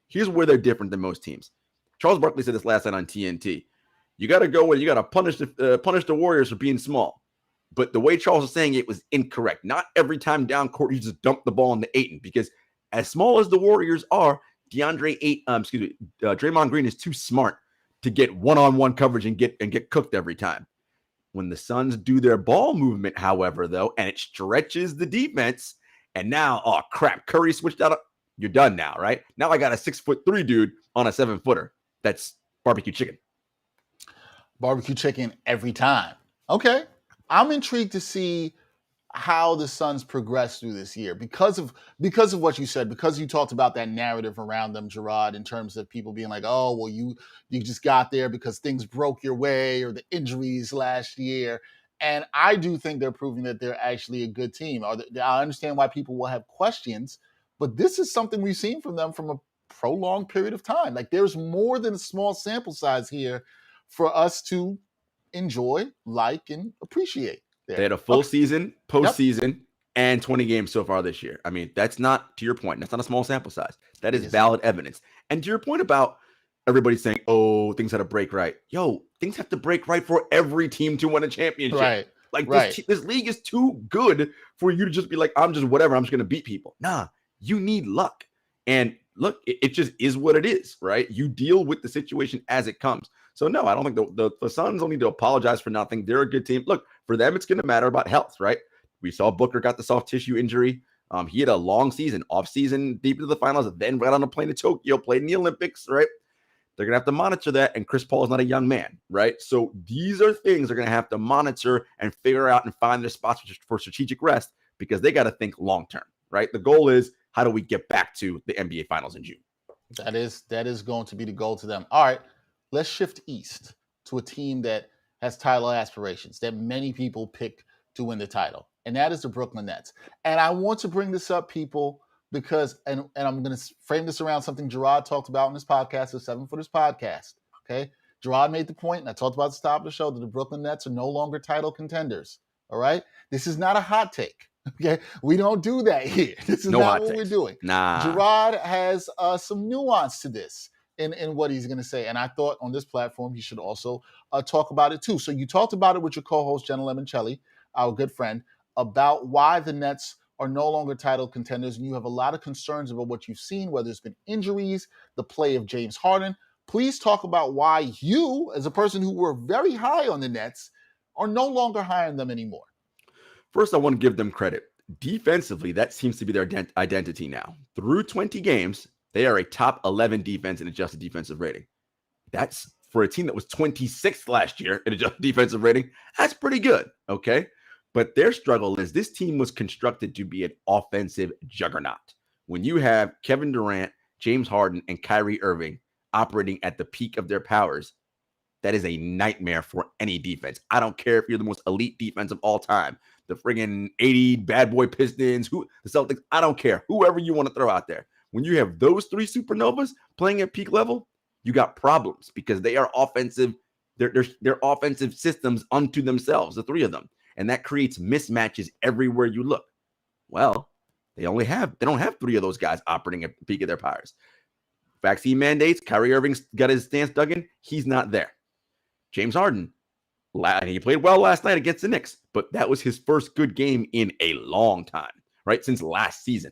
here's where they're different than most teams. Charles Barkley said this last night on TNT. You got to go where you got to punish the Warriors for being small. But the way Charles was saying it was incorrect. Not every time down court you just dump the ball into Ayton, because as small as the Warriors are, Draymond Green is too smart to get one-on-one coverage and get cooked every time. When the Suns do their ball movement, however, though, and it stretches the defense, and now, oh crap, Curry switched out. You're done now, right? Now I got a 6'3" dude on a 7-footer. That's barbecue chicken. Barbecue chicken every time. Okay. I'm intrigued to see how the Suns progress through this year because of what you said, because you talked about that narrative around them, Jarod, in terms of people being like, oh, well, you just got there because things broke your way or the injuries last year. And I do think they're proving that they're actually a good team. I understand why people will have questions, but this is something we've seen from them from a prolonged period of time. Like, there's more than a small sample size here for us to enjoy, like, and appreciate. They had a full season, postseason, and 20 games so far this year. I mean, that's not, to your point, that's not a small sample size. That is valid evidence. And to your point about everybody saying, oh, things had to break right. Yo, things have to break right for every team to win a championship. Right. Like, this league is too good for you to just be like, I'm just whatever, I'm just going to beat people. Nah, you need luck. And look, it just is what it is, right? You deal with the situation as it comes. So, no, I don't think the Suns don't need to apologize for nothing. They're a good team. Look, for them, it's going to matter about health, right? We saw Booker got the soft tissue injury. He had a long season, off season, deep into the finals, then got on a plane to Tokyo, played in the Olympics, right? They're going to have to monitor that, and Chris Paul is not a young man, right? So these are things they're going to have to monitor and figure out and find their spots for strategic rest, because they got to think long-term, right? The goal is, how do we get back to the NBA Finals in June? That is going to be the goal to them. All right, let's shift east to a team that has title aspirations, that many people pick to win the title, and that is the Brooklyn Nets. And I want to bring this up, people, because, and I'm going to frame this around something Jarod talked about in his podcast, the 7 Footers podcast, okay? Jarod made the point, and I talked about at the top of the show, that the Brooklyn Nets are no longer title contenders, all right? This is not a hot take. Okay, we don't do that here. This is No not hot what we're takes. doing. Nah. Jarod has some nuance to this in what he's going to say, and I thought on this platform he should also talk about it too. So you talked about it with your co-host Jenna Lemoncelli, our good friend, about why the Nets are no longer title contenders, and you have a lot of concerns about what you've seen, whether it's been injuries, the play of James Harden. Please talk about why you, as a person who were very high on the Nets, are no longer high on them anymore. First, I want to give them credit. Defensively, that seems to be their identity now. Through 20 games, they are a top 11 defense in adjusted defensive rating. That's for a team that was 26th last year in adjusted defensive rating. That's pretty good, okay? But their struggle is this team was constructed to be an offensive juggernaut. When you have Kevin Durant, James Harden, and Kyrie Irving operating at the peak of their powers, that is a nightmare for any defense. I don't care if you're the most elite defense of all time. The friggin' 80 bad boy Pistons, the Celtics, I don't care. Whoever you want to throw out there. When you have those three supernovas playing at peak level, you got problems because they are offensive. They're offensive systems unto themselves, the three of them. And that creates mismatches everywhere you look. Well, they don't have three of those guys operating at the peak of their powers. Vaccine mandates, Kyrie Irving's got his stance dug in. He's not there. James Harden, he played well last night against the Knicks, but that was his first good game in a long time, right? Since last season.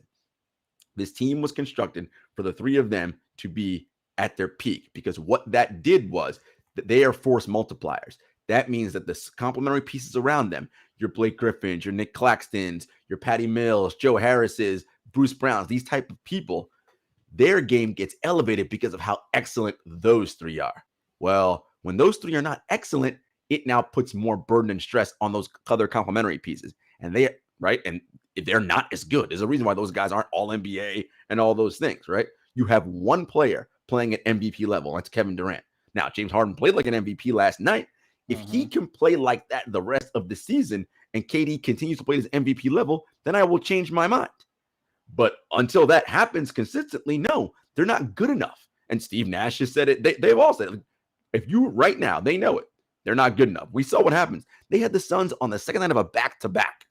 This team was constructed for the three of them to be at their peak because what that did was that they are force multipliers. That means that the complementary pieces around them, your Blake Griffins, your Nick Claxtons, your Patty Mills, Joe Harris's, Bruce Browns, these type of people, their game gets elevated because of how excellent those three are. Well, when those three are not excellent, it now puts more burden and stress on those other complementary pieces. And and if they're not as good, there's a reason why those guys aren't all NBA and all those things, right? You have one player playing at MVP level. That's Kevin Durant. Now, James Harden played like an MVP last night. If he can play like that the rest of the season and KD continues to play his MVP level, then I will change my mind. But until that happens consistently, no, they're not good enough. And Steve Nash has said it. They've all said it. If you right now, they know it. They're not good enough. We saw what happens. They had the Suns on the second night of a back-to-back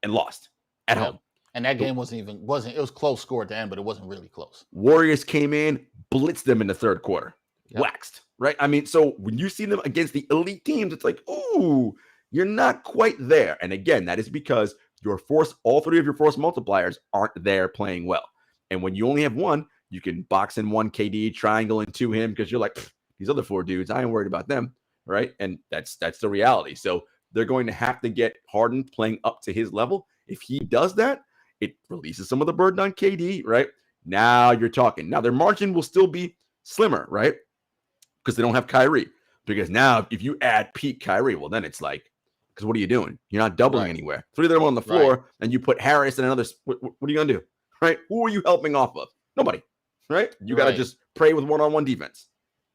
and lost at home. And that game it was close score at the end, but it wasn't really close. Warriors came in, blitzed them in the third quarter. Waxed, right? I mean, so when you see them against the elite teams, it's like, ooh, you're not quite there. And again, that is because all three of your force multipliers aren't there playing well. And when you only have one, you can box in one KD, triangle into him because you're like, these other four dudes, I ain't worried about them, right? And that's the reality. So they're going to have to get Harden playing up to his level. If he does that, it releases some of the burden on KD, right? Now you're talking. Now their margin will still be slimmer, right? Because they don't have Kyrie. Because now if you add peak Kyrie, well, then it's like, because what are you doing? You're not doubling anywhere. Three of them on the floor, and you put Harris and another. What are you going to do? Right? Who are you helping off of? Nobody. Right? You got to just pray with one-on-one defense.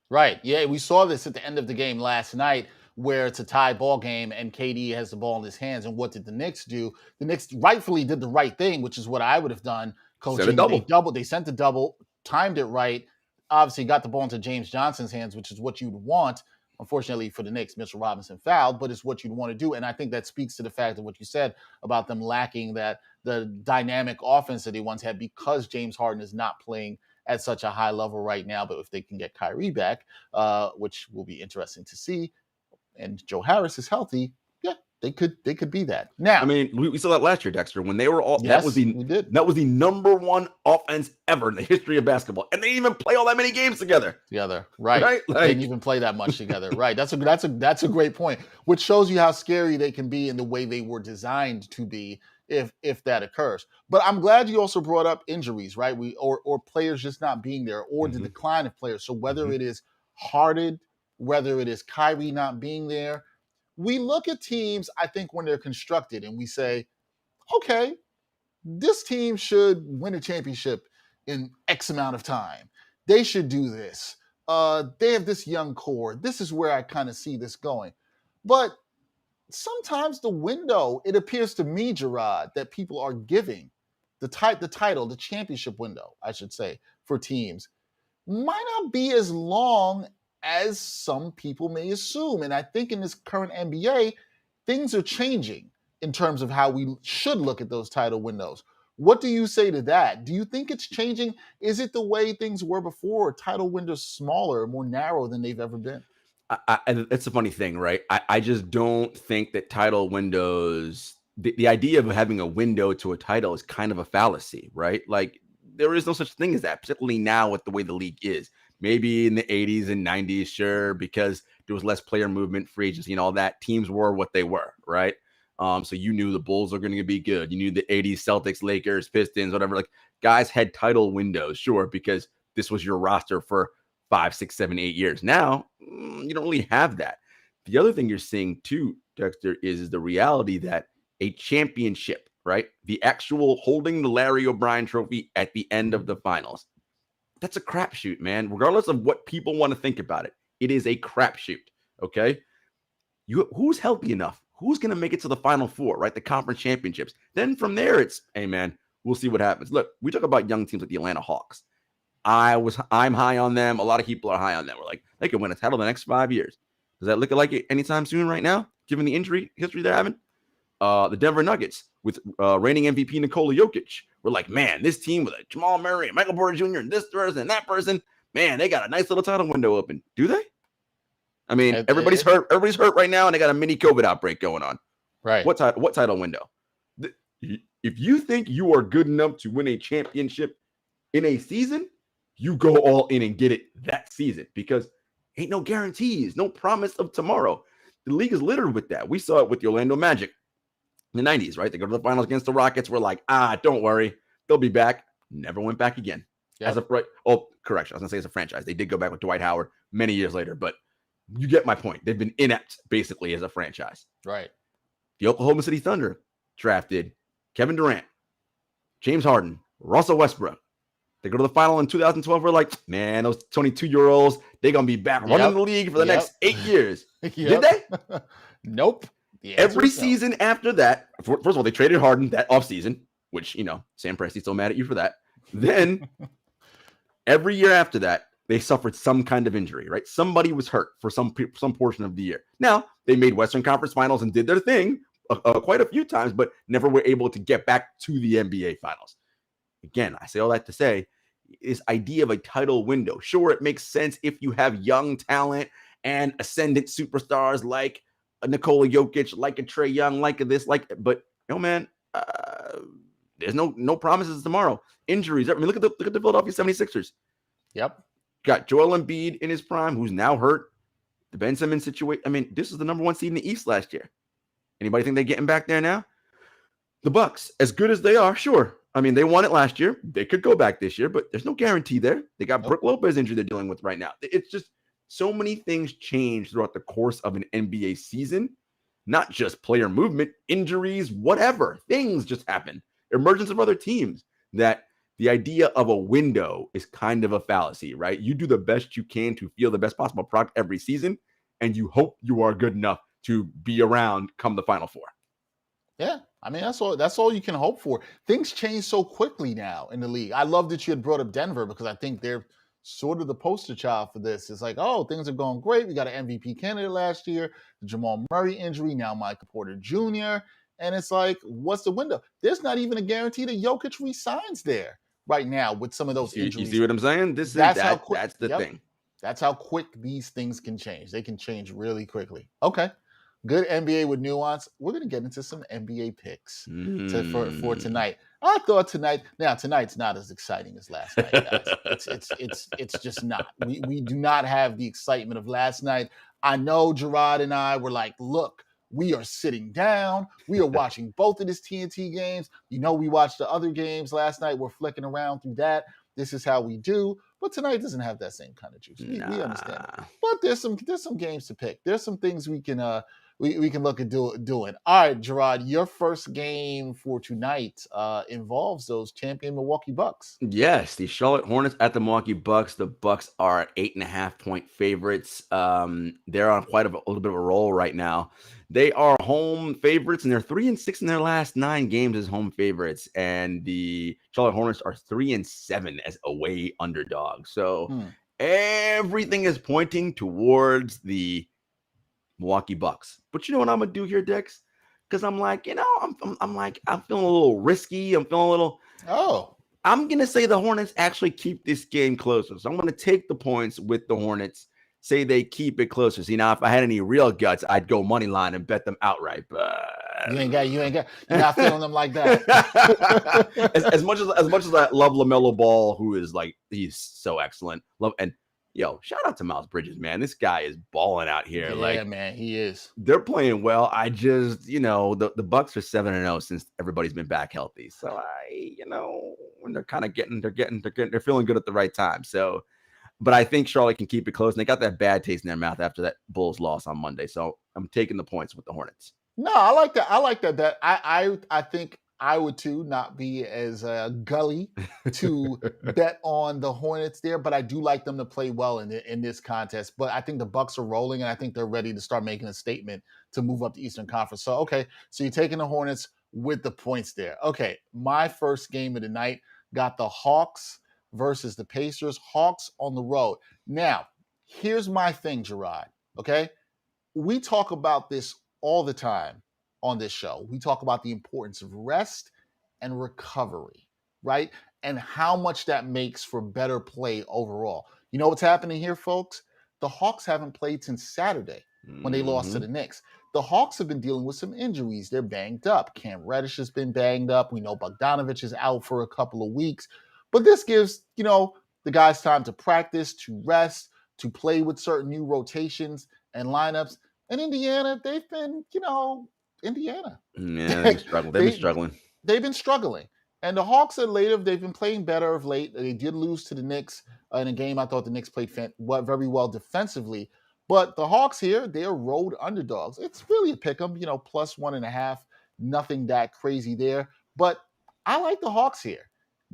Right. Yeah, we saw this at the end of the game last night where it's a tie ball game and KD has the ball in his hands. And what did the Knicks do? The Knicks rightfully did the right thing, which is what I would have done. Coaching, they sent the double, timed it right. Obviously got the ball into James Johnson's hands, which is what you'd want. Unfortunately for the Knicks, Mitchell Robinson fouled, but it's what you'd want to do. And I think that speaks to the fact of what you said about them lacking the dynamic offense that they once had because James Harden is not playing at such a high level right now. But if they can get Kyrie back, which will be interesting to see, and Joe Harris is healthy, yeah, they could be that. Now, I mean, we saw that last year, Dexter, when they were all yes, that was the number one offense ever in the history of basketball, and they didn't even play all that many games together. Right? Like, they didn't even play that much together. Right? That's a great point, which shows you how scary they can be in the way they were designed to be if that occurs. But I'm glad you also brought up injuries, right? Or players just not being there, or the decline of players. So whether it is Harden, whether it is Kyrie not being there, we look at teams, I think, when they're constructed and we say, okay, this team should win a championship in X amount of time. They should do this. They have this young core. This is where I kind of see this going. But sometimes the window, it appears to me, Jarod, that people are giving the title, the championship window, I should say, for teams, might not be as long as some people may assume. And I think in this current NBA, things are changing. in terms of how we should look at those title windows. What do you say to that? Do you think it's changing? Is it the way things were before? Or title windows smaller, more narrow than they've ever been? It's a funny thing, right? I just don't think that title windows, the idea of having a window to a title is kind of a fallacy, right? Like, there is no such thing as that, particularly now with the way the league is. Maybe in the 80s and 90s, sure, because there was less player movement, free agency, and all that. Teams were what they were, right? So you knew the Bulls were going to be good. You knew the 80s Celtics, Lakers, Pistons, whatever. Like, guys had title windows, sure, because this was your roster for 5, 6, 7, 8 years. Now, you don't really have that. The other thing you're seeing too, Dexter, is the reality that a championship, right? The actual holding the Larry O'Brien trophy at the end of the finals. That's a crapshoot, man. Regardless of what people want to think about it, it is a crapshoot. Okay. Who's healthy enough? Who's going to make it to the Final Four, right? The conference championships. Then from there, it's, hey, man, we'll see what happens. Look, we talk about young teams like the Atlanta Hawks. I'm high on them. A lot of people are high on them. We're like, they could win a title the next 5 years. Does that look like it anytime soon right now, given the injury history they're having? The Denver Nuggets with reigning MVP Nikola Jokic. We're like, man, this team with Jamal Murray and Michael Porter Jr. and this person and that person, man, they got a nice little title window open. Do they? I mean, everybody's hurt. Everybody's hurt right now, and they got a mini COVID outbreak going on. Right. What title window? If you think you are good enough to win a championship in a season, you go all in and get it that season, because ain't no guarantees, no promise of tomorrow. The league is littered with that. We saw it with the Orlando Magic in the 90s, right? They go to the finals against the Rockets. We're like, don't worry, they'll be back. Never went back again. Yep. Correction. I was gonna say as a franchise. They did go back with Dwight Howard many years later, but you get my point. They've been inept basically as a franchise. Right. The Oklahoma City Thunder drafted Kevin Durant, James Harden, Russell Westbrook. They go to the final in 2012. We're like, man, those 22-year-olds, they're going to be back running the league for the next 8 years. Did they? Nope. Every season after that, first of all, they traded Harden that offseason, which, Sam Presti's still mad at you for that. Then every year after that, they suffered some kind of injury, right? Somebody was hurt for some portion of the year. Now, they made Western Conference Finals and did their thing quite a few times, but never were able to get back to the NBA Finals. Again, I say all that to say, this idea of a title window, sure, it makes sense if you have young talent and ascendant superstars like a Nikola Jokic, like a Trae Young, but man, there's no promises tomorrow. Injuries. I mean, look at the Philadelphia 76ers. Yep. Got Joel Embiid in his prime, who's now hurt. The Ben Simmons situation. I mean, this is the number 1 seed in the East last year. Anybody think they're getting back there now? The Bucks, as good as they are, sure. I mean, they won it last year. They could go back this year, but there's no guarantee there. They got Brook Lopez injury they're dealing with right now. It's just so many things change throughout the course of an NBA season. Not just player movement, injuries, whatever. Things just happen. Emergence of other teams. That the idea of a window is kind of a fallacy, right? You do the best you can to feel the best possible product every season, and you hope you are good enough to be around come the Final Four. Yeah, I mean, that's all you can hope for. Things change so quickly now in the league. I love that you had brought up Denver, because I think they're sort of the poster child for this. It's like, oh, things are going great. We got an MVP candidate last year, the Jamal Murray injury, now Michael Porter Jr., and it's like, what's the window? There's not even a guarantee that Jokic resigns there right now with some of those injuries. You see what I'm saying? That's the thing. That's how quick these things can change. They can change really quickly. Okay. Good NBA with nuance. We're going to get into some NBA picks for tonight. I thought tonight's not as exciting as last night, guys. It's just not. We do not have the excitement of last night. I know Jarod and I were like, look, we are sitting down. We are watching both of these TNT games. We watched the other games last night. We're flicking around through that. This is how we do. But tonight doesn't have that same kind of juice. We understand it. But there's some games to pick. There's some things we can look at doing. All right, Jarod, your first game for tonight involves those champion Milwaukee Bucks. Yes, the Charlotte Hornets at the Milwaukee Bucks. The Bucks are 8.5-point favorites. They're on quite a little bit of a roll right now. They are home favorites, and they're 3-6 in their last 9 games as home favorites. And the Charlotte Hornets are 3-7 as away underdogs. So everything is pointing towards the Milwaukee Bucks. But you know what I'm going to do here, Dex? because I'm like, I'm feeling a little risky. I'm feeling a little. Oh, I'm gonna say the Hornets actually keep this game closer. So I'm gonna take the points with the Hornets. Say they keep it closer. See, now if I had any real guts, I'd go money line and bet them outright. But you're not feeling them like that. as much as I love LaMelo Ball, who is like, he's so excellent. Shout out to Miles Bridges, man. This guy is balling out here. Yeah, man, he is. They're playing well. I just, the Bucks are 7-0 since everybody's been back healthy. So when they're kind of they're feeling good at the right time. So, but I think Charlotte can keep it close, and they got that bad taste in their mouth after that Bulls loss on Monday. So I'm taking the points with the Hornets. No, I like that. I like that. I think I would too not be as gully to bet on the Hornets there, but I do like them to play well in this contest. But I think the Bucks are rolling, and I think they're ready to start making a statement to move up the Eastern Conference. So, okay, so you're taking the Hornets with the points there. Okay, my first game of the night got the Hawks versus the Pacers. Hawks on the road. Now, here's my thing, Jarod, okay? We talk about this all the time on this show. We talk about the importance of rest and recovery, right? And how much that makes for better play overall. You know what's happening here, folks? The Hawks haven't played since Saturday when they lost to the Knicks. The Hawks have been dealing with some injuries. They're banged up. Cam Reddish has been banged up. We know Bogdanovich is out for a couple of weeks. But this gives, the guys time to practice, to rest, to play with certain new rotations and lineups. And Indiana, they've been, Indiana. Yeah, they've been struggling. They've been struggling. And the Hawks they've been playing better of late. They did lose to the Knicks in a game. I thought the Knicks played very well defensively. But the Hawks here, they're road underdogs. It's really a pick 'em, plus 1.5. Nothing that crazy there. But I like the Hawks here.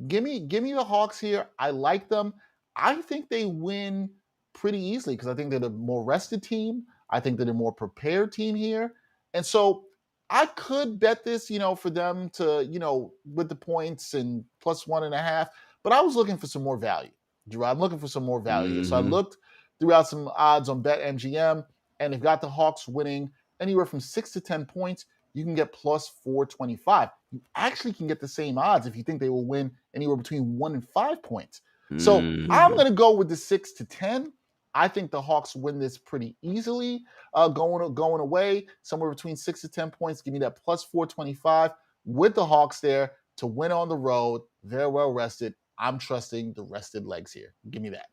Give me the Hawks here. I like them. I think they win pretty easily because I think they're the more rested team. I think they're the more prepared team here. And so I could bet this, for them to, with the points and plus 1.5. But I was looking for some more value, Jarod. I'm looking for some more value. So I looked throughout some odds on BetMGM, and they've got the Hawks winning anywhere from 6 to 10 points. You can get plus 425. You actually can get the same odds if you think they will win anywhere between 1 and 5 points. So I'm going to go with the 6 to 10. I think the Hawks win this pretty easily. Going away, somewhere between 6 to 10 points. Give me that plus 425 with the Hawks there to win on the road. They're well rested. I'm trusting the rested legs here. Give me that.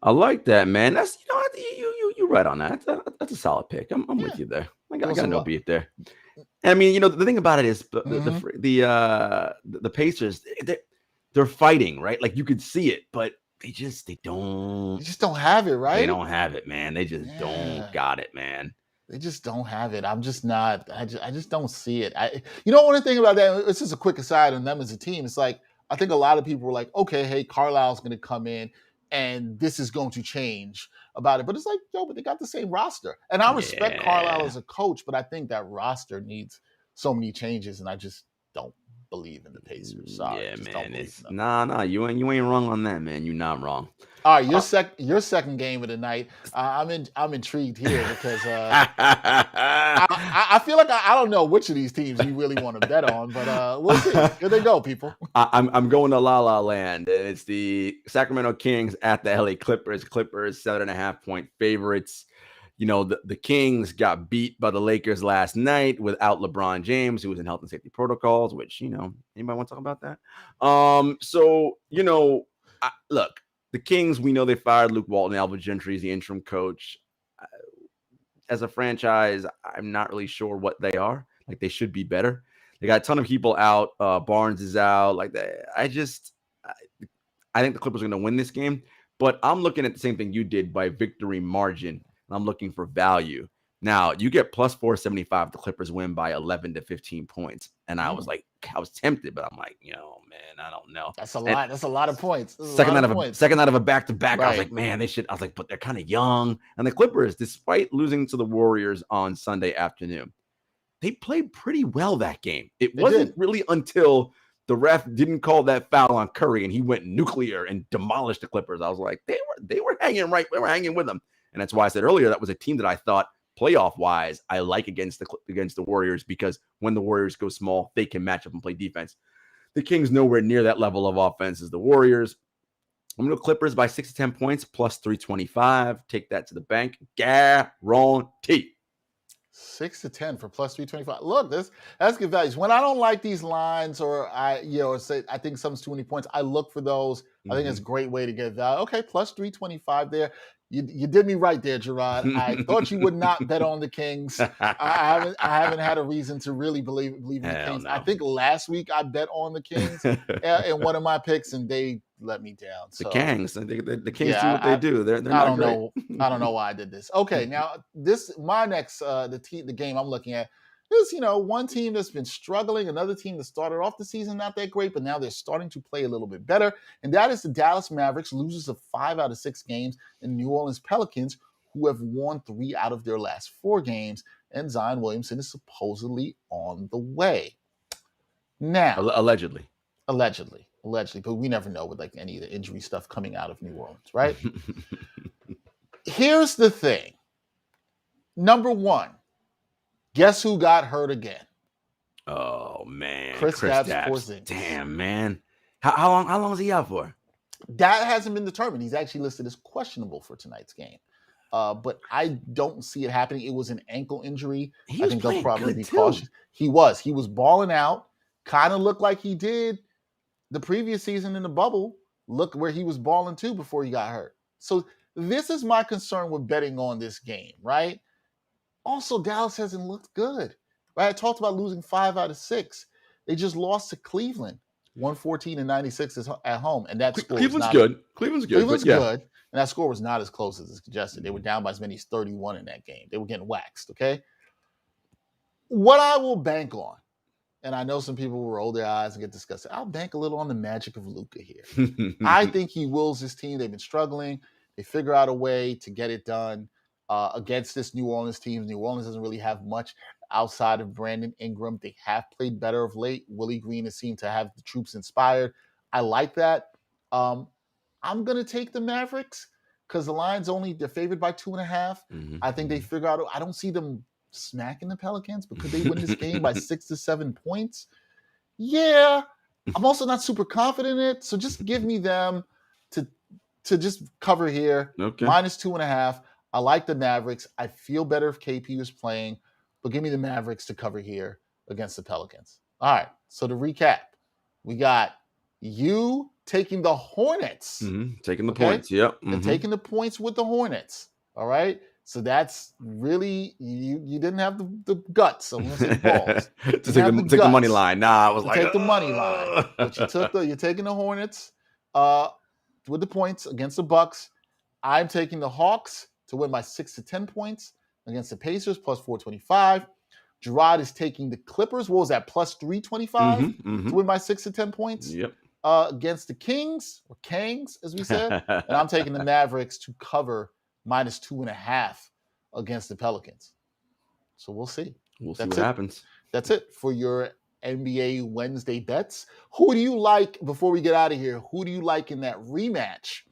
I like that, man. That's you right on that. That's a solid pick. I'm with you there. I got no beat there. I mean, the thing about it is the Pacers, they're fighting, right? Like you could see it, but they just don't have it, right? They don't have it, man. They just don't got it, man. They just don't have it. I'm just not. I just don't see it. One thing about that. It's just a quick aside on them as a team. It's like I think a lot of people were like, okay, hey, Carlisle's going to come in and this is going to change about it. But it's like, but they got the same roster. And I respect Carlisle as a coach, but I think that roster needs so many changes, and I just don't believe in the Pacers. Sorry, man. It's you ain't wrong on that, man. You're not wrong. All right, your second game of the night. I'm intrigued here because I feel like I don't know which of these teams you really want to bet on, but we'll see. Here they go, people. I'm going to La La Land, and it's the Sacramento Kings at the LA Clippers. Clippers 7.5 point favorites. The Kings got beat by the Lakers last night without LeBron James, who was in health and safety protocols, which, anybody want to talk about that? Look, the Kings, we know they fired Luke Walton. Alvin Gentry is the interim coach. As a franchise, I'm not really sure what they are. Like, they should be better. They got a ton of people out. Barnes is out. Like that. I think the Clippers are going to win this game, but I'm looking at the same thing you did by victory margin. I'm looking for value. Now, you get plus 475. The Clippers win by 11 to 15 points. And I was tempted, but I'm like, man, I don't know. That's a lot. That's a lot of points. Second night of a back-to-back. Right. I was like, man, they should. I was like, but they're kind of young. And the Clippers, despite losing to the Warriors on Sunday afternoon, they played pretty well that game. It wasn't really until the ref didn't call that foul on Curry and he went nuclear and demolished the Clippers. I was like, they were hanging right. They were hanging with them. And that's why I said earlier that was a team that I thought playoff wise, I like against the Warriors because when the Warriors go small, they can match up and play defense. The Kings nowhere near that level of offense as the Warriors. I'm going to Clippers by 6 to 10 points, plus 325. Take that to the bank. Guarantee. 6 to 10 for plus 325. Look, that's good values. When I don't like these lines, or say I think something's too many points, I look for those. I think it's a great way to get value. Okay, plus 325 there. You did me right there, Jarod. I thought you would not bet on the Kings. I haven't had a reason to really believe in the Kings. No. I think last week I bet on the Kings in one of my picks, and they let me down. So, the Kings do what they do. They're not I don't know. I don't know why I did this. Okay, now my next the game I'm looking at is one team that's been struggling, another team that started off the season not that great, but now they're starting to play a little bit better, and that is the Dallas Mavericks, losers of 5 out of 6 games, and New Orleans Pelicans, who have won 3 out of their last 4 games, and Zion Williamson is supposedly on the way. Now, allegedly, but we never know with any of the injury stuff coming out of New Orleans, right? Here's the thing. Number 1. Guess who got hurt again? Oh man, Kristaps. Damn man, how long is he out for? That hasn't been determined. He's actually listed as questionable for tonight's game, but I don't see it happening. It was an ankle injury. I think they'll probably be cautious. He was balling out. Kind of looked like he did the previous season in the bubble. Look where he was balling too before he got hurt. So this is my concern with betting on this game, right? Also, Dallas hasn't looked good, right? I talked about losing 5 out of 6. They just lost to Cleveland, 114-96 at home, and that score Cleveland's good. Cleveland's good, and that score was not as close as it's suggested. They were down by as many as 31 in that game. They were getting waxed. Okay, what I will bank on, and I know some people will roll their eyes and get disgusted. I'll bank a little on the magic of Luka here. I think he wills his team. They've been struggling. They figure out a way to get it done. Against this New Orleans team. New Orleans doesn't really have much outside of Brandon Ingram. They have played better of late. Willie Green has seemed to have the troops inspired. I like that. I'm going to take the Mavericks because the line's they're favored by 2.5. I think they figure out, I don't see them smacking the Pelicans, but could they win this game by 6 to 7 points? Yeah. I'm also not super confident in it. So just give me them to just cover here. Okay. Minus 2.5. I like the Mavericks. I feel better if KP was playing, but give me the Mavericks to cover here against the Pelicans. All right, so to recap, we got you taking the Hornets. Taking the points, yep. And taking the points with the Hornets, all right? So that's really, you didn't have the guts, so I'm going to say balls. to take the money line. Nah, I was like, take the money line. But you're taking the Hornets with the points against the Bucks. I'm taking the Hawks to win by 6 to 10 points against the Pacers, plus 425. Jarod is taking the Clippers. What was that? Plus 325 to win by 6 to 10 points. Yep. Against the Kings, or Kangs, as we said. And I'm taking the Mavericks to cover minus 2.5 against the Pelicans. So we'll see. We'll see what happens. That's it for your NBA Wednesday bets. Who do you like, before we get out of here, who do you like in that rematch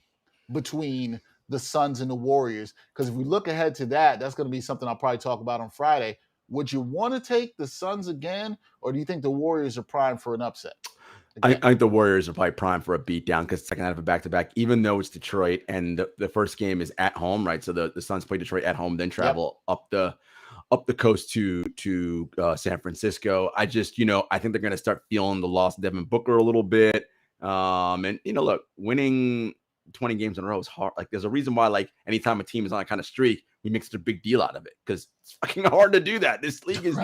between the Suns and the Warriors? Because if we look ahead to that's going to be something I'll probably talk about on Friday. Would you want to take the Suns again, or do you think the Warriors are primed for an upset? I think the Warriors are probably primed for a beatdown because second half of back-to-back, even though it's Detroit and the first game is at home, right? So the Suns play Detroit at home, then travel up the coast to San Francisco. I just, I think they're going to start feeling the loss of Devin Booker a little bit. And look, winning 20 games in a row is hard. Like, there's a reason why, like, anytime a team is on a kind of streak, we make such a big deal out of it because it's fucking hard to do that. This league is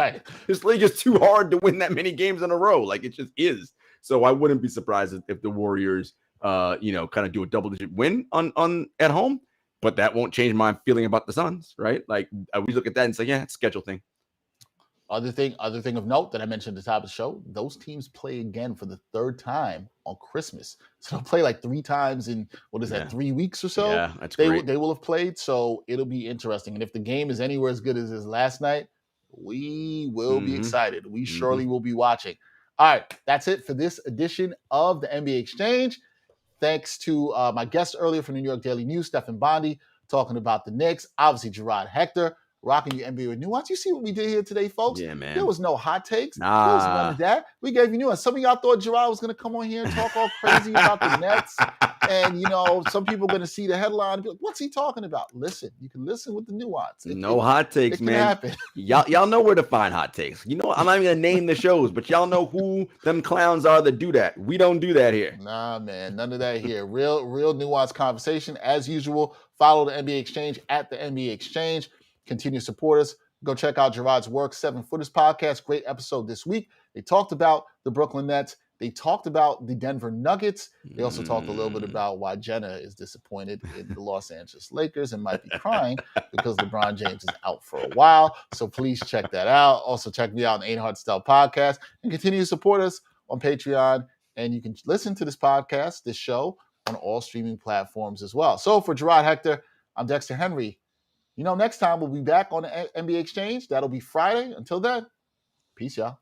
This league is too hard to win that many games in a row. Like, it just is. So I wouldn't be surprised if the Warriors, kind of do a double-digit win on at home. But that won't change my feeling about the Suns, right? Like, we look at that and say, yeah, it's a schedule thing. Other thing of note that I mentioned at the top of the show, those teams play again for the 3rd time on Christmas. So they'll play like 3 times in, 3 weeks or so? Yeah, that's great. They will have played, so it'll be interesting. And if the game is anywhere as good as his last night, we will be excited. We surely will be watching. All right, that's it for this edition of the NBA Exchange. Thanks to my guest earlier from the New York Daily News, Stefan Bondy, talking about the Knicks. Obviously, Jarod Hector rocking you NBA with Nuance. You see what we did here today, folks? Yeah, man. There was no hot takes. Nah. There was none of that. We gave you nuance. Some of y'all thought Jarod was going to come on here and talk all crazy about the Nets. And, some people are going to see the headline and be like, what's he talking about? Listen, you can listen with the nuance. No hot takes, man. Happen. Y'all know where to find hot takes. I'm not even going to name the shows, but y'all know who them clowns are that do that. We don't do that here. Nah, man. None of that here. Real nuanced conversation. As usual, follow the NBA Exchange at the NBA Exchange. Continue to support us. Go check out Jarod's work, 7 Footers Podcast. Great episode this week. They talked about the Brooklyn Nets. They talked about the Denver Nuggets. They also talked a little bit about why Jenna is disappointed in the Los Angeles Lakers and might be crying because LeBron James is out for a while. So please check that out. Also check me out on Ain't Hard Style Podcast and continue to support us on Patreon. And you can listen to this podcast, this show, on all streaming platforms as well. So for Jarod Hector, I'm Dexter Henry. Next time we'll be back on the NBA Exchange. That'll be Friday. Until then, peace, y'all.